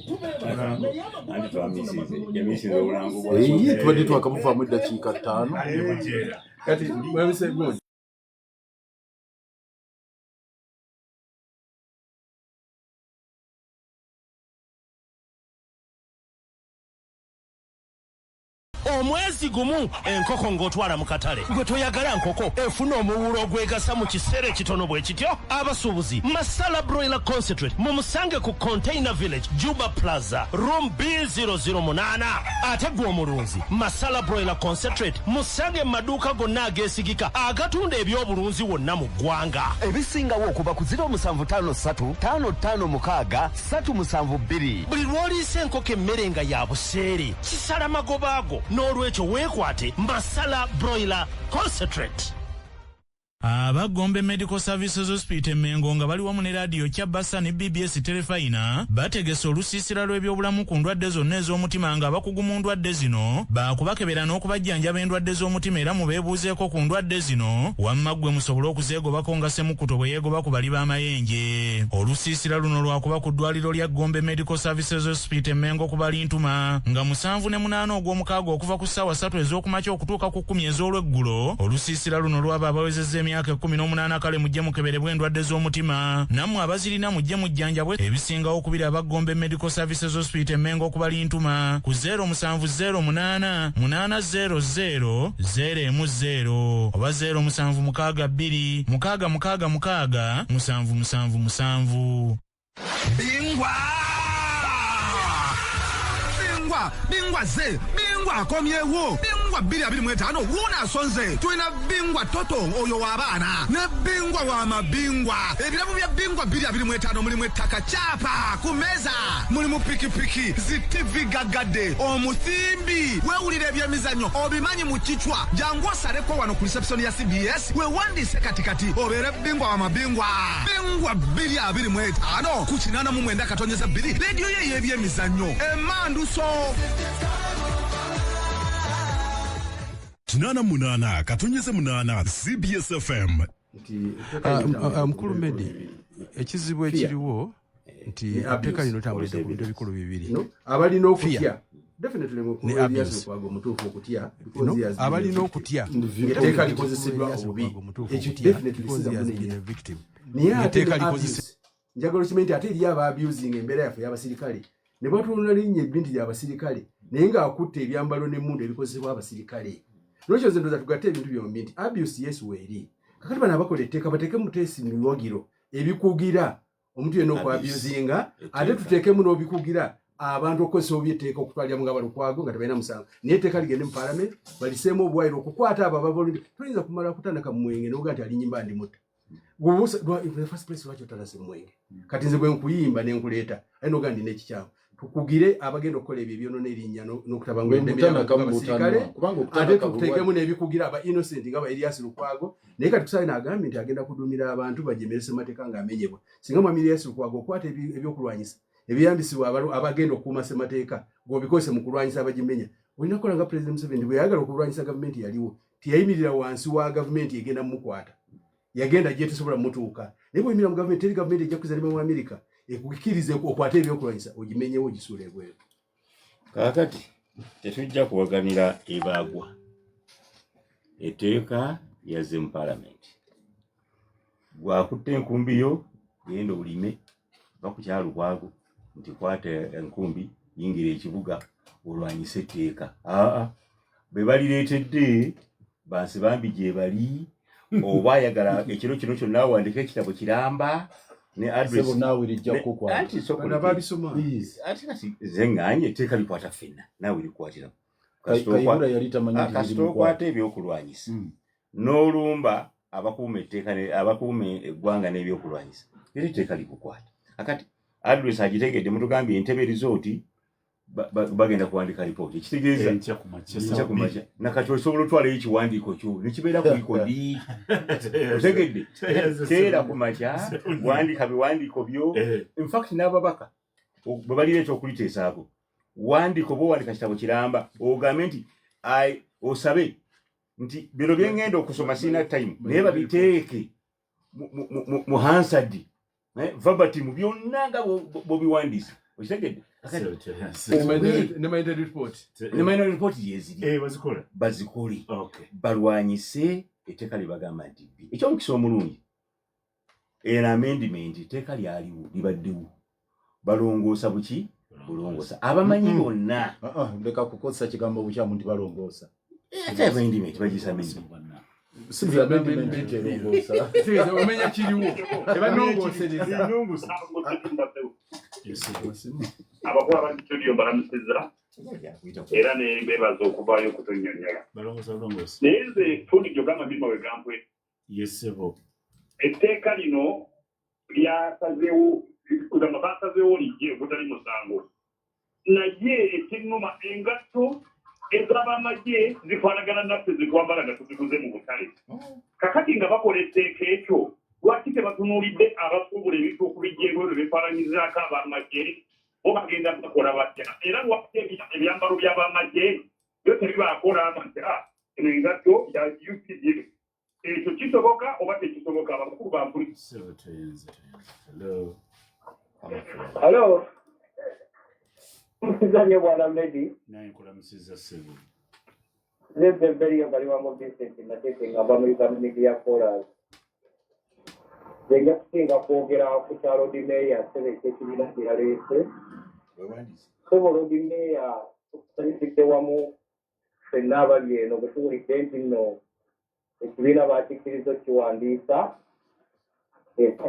tubadde twakamuvaamu eddakiika 5
kati mwabisegungi
omwezi gumu enkoko ng'otwala mu katale gwe toyagala nkoko efuna omuwulo ogwegasa mu kiseera ekitono bwe kityo abasuubuzi masala broiler concentrate mumusange ku container village juba plaza room B008 ate gwe omulunzi masala broiler concentrate musange mu maduuka gonna ageesigika agatunda ebyobulunzi wonna mu ggwanga
ebisingawo okuva ku 0753 55 372
buli lw'oliisa enkoko emmere nga ya buseere kisala magobaago n'olwekyo weekwate masala broiler concentrate.
Abagombe Medical Services Hospital Mengo nga bali wamu ne radio Kyabasa ne BBS Telefina bategese olusiisira lw'ebyobulamu ku ndwadde zonna ez'omutima nga bakugu mu ndwadde zino bakubakebera n'okubajjanjaba endwadde z'omutima era mubeebuuzeeko ku ndwadde zino wamma ggwe musobole okuzeegobako nga Ssemukuto bwe yeegoba ku bali b'amayenje. Olusiisira luno lwakuba ku ddwaliro lya Gombe Medical Services Hospital Mengo ku Balintuma nga 7 ne 8 ogw'omukaaga okuva ku ssaawa 3 ez'okumakya okutuuka ku 10 ez'olweggulo. Olusiisira luno lwaba abawezezza emyaka 18 kale mujje mukeberebwe endwadde z'omutima nammwe abazirina mujje mujjanjabwe ebisingawo okubira abagombe Medical Services Hospital Mengo ku Balintuma ku 0708 800 010 oba 0762 666 777.
Bingwa ze bingwa akomyewo bingwa 225 wunasonze tulina bingwa toto oyo w'abaana ne bingwa wa mabingwa ebiramu bya bingwa 225 mulimu ettaka kyapa ku meza mulimu pikipiki zi TV gagadde omusimbi wewulira ebyemizannyo obimanyi mu kichwa jangu osaleko wano ku reception ya CBS wewandiise katikati obeere bingwa wa mabingwa bingwa 225 ku 89.2 rediyo ye y'ebyemizannyo emanduso
88 katonyeze 8 CBS FM.
Mukulu Medi ekizibu ekiriwo nti etteeka lino tambulidde ku bintu ebikulu bibiri abalina okutya definitely kwaga omutuufu okutya abalina okutya etteeka likozesebwa obubi ekyo definitely victim naye etteeka likozesebwa njagala okimanyi nti ate eri aba abusing embeera yaffe y'abasirikale ne batuluna linnya ebintu by'abasirikale naye ng'akutte ebyambalo n'emmundu ebikozesebwa abasirikale n'ekyo nze ndoza tugatte ebintu byombi nti abuse yesu weeri kakati bano abakola etteeka bateeke muteesi miwagiro ebikugira omuntu yenna okwabusinga ate tuteekemu n'obikugira abantu okozesa obyeteeka okutwalira mu ngaba Lukwago nga tebalina musango naye etteeka ligende mu parliament baliseemu obwaire okukwata abo abavolunteer toyinza kumala kutandika mu mwenge noga nti alinyimba ndi mutta the first place lwaki otalase mu mwenge kati nze bwe nkuyimba ne nkuleeta ayi noga ndi n'ekikyamu tukugire abagenda okukola ebyo ebyonoona erinnya n'okutabangula eddembe ly'abasirikale ate tuteekemu n'ebikugira aba innocent nga ba Elias Lukwago naye kati tusale n'agambye nti agenda kuduumira abantu bajemerese mateeka ng'amenyebwa singa mwami Elias Lukwago okwata ebyokulwanyisa ebyambisibwa abagenda okukuuma ssemateeka ng'obikozese mu kulwanyisa abagimenya olina kukola nga President Museveni bwe yagala okulwanyisa gavumenti yaliwo teyayimirira wansi wa gavumenti egenda mumukwata yagenda gye tesobola mutuuka naye bweyimirira mu gavumenti teri gavumenti ejja kuzalima mu Amerika ekukikirize okwata ebyokulwanyisa ogimenyewo ogisuula ebweru
kaakati tetujja kuwaganira ebaagwa etteeka yazze mu palamenti gwakutta enkumbi yo genda olime bakukyala Lukwago nti kwata enkumbi yingira ekibuga olwanyisa etteeka bwe balireetedde bansi bambi gye bali oba ayagala ekiro kino kyonna awandika ekitabo kiramba ne address
nawe lijja kukwa
anti sokola babisoma ati kasi zenganye etteeka likwata ffenna nawe likwatira
kayibula yali tamanyi
kasito okwata ebyokulwanyisa n'olumba abakuuma etteeka abakuuma eggwanga n'ebyokulwanyisa era etteeka likukwata akati address agitegedde mutugambye entebe rizooti bagenda kuwandika lipooti ekitegeeza
enkya kumakya
nakati osobola otwalayo ekiwandiiko kyo nekibeera ku likodi otegedde keera kumakya wandika biwandiiko byo infact n'ababaka bwe balireeta okuliteesaako wandika oba owandika kitabo kiramba ogambe nti osabe nti bino byengenda okusoma sirina time naye babiteeke mu Hansard verbatim byonna nga bwobiwandiisa okitegedde
ne minority report
yeziri bazikole balwanyise etteeka libagamba nti ekyomukisa omulungi eno amendment etteeka lyaliwo libaddewo balongoosa buki bulongoosa abamanyi bonna
leka kukozesa kigambo bukyamu nti balongoosa
ate amendment bagisa
omenya kiriwo ebanongoosereza
abakola ba studio balamusiza era ne bebaza okuvaayo okutonnyonnyola naye nze fundi gyogamba mima we gampwe
yesebo
etteeka lino lyasazeewo kugamba basazeewo lijje obutali musango naye ekinnuma engatto ez'abamagye zifaanagana naffe zetwambala nga tuziguze mu butale kakati nga bakola etteeka ekyo lwaki tebatunuulidde abafuubula ebintu okubijjeeko ebyo befaananyizaako abamagye bo bagenda bakola batya era lwaki ebyambalo by'abamagye byo tebibaakola nti eno engatto ya UPD ekyo kisoboka oba tekisoboka abakulu bampuli
Hello. Muzanye bwana Medi.
Nkulamusiza ssebo.
Nze beri abaliwa mu Vincent natete ngamba muri community ya Kolas. Ngenga kusinga kwogera ku kyalo di meya sebe kyekibina kiralese. Sobola di meya kusanyikidde wamu ffenna abali eno bwe tuwulidde nti nno ekibiina bakikkiriza kiwandiisa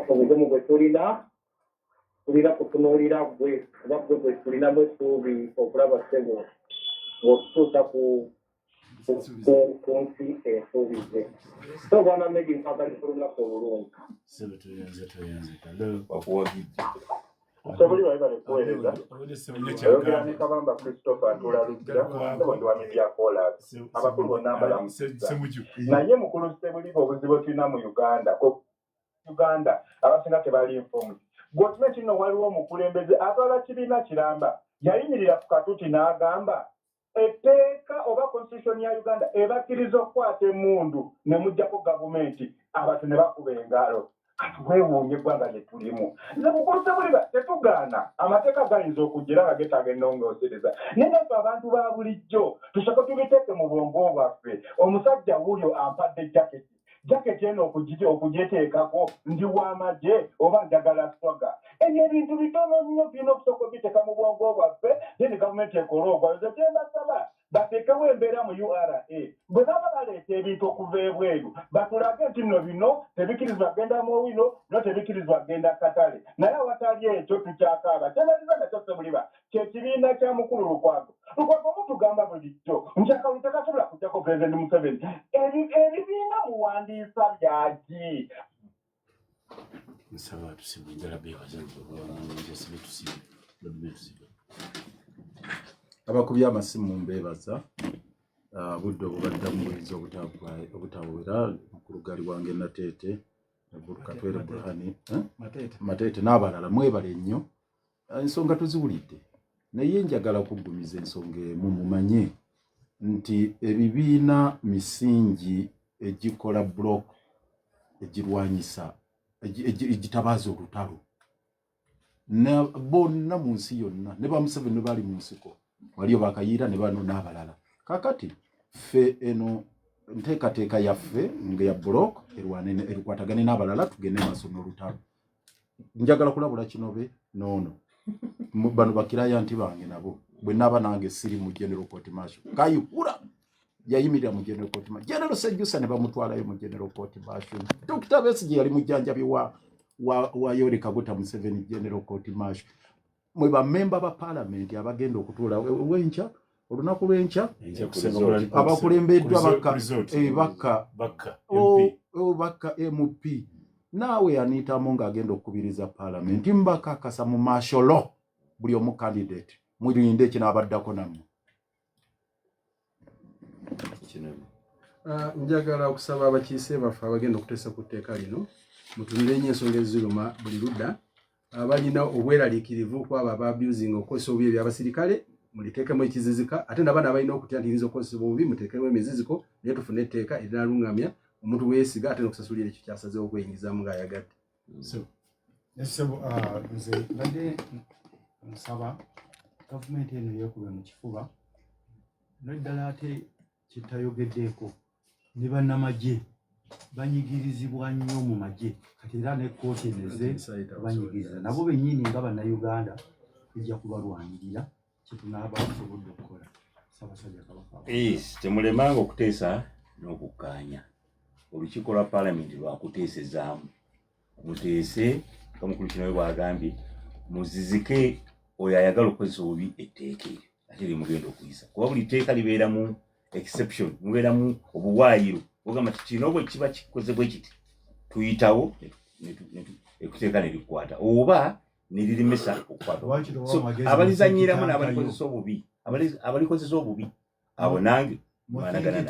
obugumu bwe tulina kutunuulira gwe kuba gwe bwe tulinamu essuubi okulaba ssebo ng'otutuusa ku nsi ensuubize so bwana Medi mpagaliza olunaku olulungi Soboli bali balikuweereza oyogera ne Kabamba Christopher atulabikira ndi wa media Kolas abakulu bonna mbalamusiza naye mukulu Sebuliva obuzibu tulina mu Uganda abasinga tebali informed gavumenti nno waliwo omukulembeze atwala kibiina kiramba yayimirira ku katuti n'agamba etteeka oba constitution ya Uganda ebakkiriza okukwata emmundu ne mujjako gavumenti abantu ne bakuba engalo weewuunye eggwanga lye tulimu nze mukulu Sebuliva tetugaana amateeka gayinza okujja nga getaaga ennongoosereza naye naffe abantu ba bulijjo tusooke tubiteeke mu bwongo bwaffe omusajja wuuyo ampadde jaketi eno okugyeteekako ndi w'amagye oba njagala swaga ebyo ebintu bitono nnyo birina okusooka obiteeka mu bwongo bwaffe then gavumenti ekola ogwayoze kyembasaba bateekewo embeera mu URA bwe baba baleeta ebintu okuva ebweru batulage nti nno bino tebikkirizibwa genda mu wino no tebikkirizibwa genda katale naye awatali ekyo tukyakaaba kyemaliza nakyo Sebuliva kyekibiina kya mukulu Lukwago mutugamba bulijjo nti akalulu tekasobola kujjako Pulezidenti Museveni. Ebibiina muwandiisa byaki?
nsaba tusibe njala beebaza nsibe tusibe
abakubye amasimu mbeebaza budde obubaddamu buyinza obutawera ku lugali wange Nateete Katwere Burhani Mateete n'abalala mwebale nnyo ensonga tuziwulidde naye njagala okuggumiza ensonga emu mumanye nti ebibiina misingi egikola block egirwanyisa egitabaaza olutalo bonna mu nsi yonna ne ba Museveni bali mu nsiko waliyo bakayiira ne bano n'abalala kakati ffe eno nteekateeka yaffe nga ya block erikwatagane n'abalala tugende maaso n'olutalo njagala kulabula kinobe noono bano bakiraya nti bange nabo bwe naaba nange siri mu General Court Martial Kayihura yayimirira mu General Court Martial General Sejjusa ne bamutwalayo mu General Court Martial Dr. Besigye yali mujjanjabi wa Yoweri Kaguta Museveni General Court Martial mwe ba member ba parliament abagenda okutuula wencha olunaku lwencha abakulembeddwa baka MP naawe aniitamu ng'agenda okukubiriza parliament mbakakasa mu martial buli omu candidate mulinde ekinabaddako nammwe.
Njagala okusaba abakiise baffe abagenda okuteesa ku tteeka lino mutunire nnyo ensonga eziruma buli ludda abalina obweraliikirivu kwaba ababusing okukozesa obubi ebyabasirikale muliteekemu ekizizika ate n'abaana abalina okutya nti yinza okukozesa obubi muteekemu emiziziko naye tufune etteeka erinalungamya omuntu weesiga ate n'okusasulira ekyo kyasazeewo okweyingizaamu ng'ayagadde.
Nze mbadde nsaba gavumenti eno yeekube mu kifuba n'eddala ate kitayogeddeeko ne bannamagye banyigirizibwa nnyo mu magye kati era ne kkooti eneze banyigiriza nabo bennyini nga bannayuganda ejja kubalwanirira kyetunaaba tusobodde okukola. Ssaabasajja Kabaka
temulemanga okuteesa n'okukkaanya olukiiko lwa paalamenti lwakuteesezaamu muteese kamukulu kinawe bwagambye muzizike oyo ayagala okukozesa obubi etteeka eryo ate limugenda okuyisa kuba buli tteeka libeeramu exception mubeeramu obuwaayiro ogamba ti kino bwe kiba kikozebwe kiti tuyitawo ekuteeka ne likwata oba ne lirimesa okukwata abalizanyiramu n'abalikozesa obubi abalikozesa obubi abo nange
mwanagana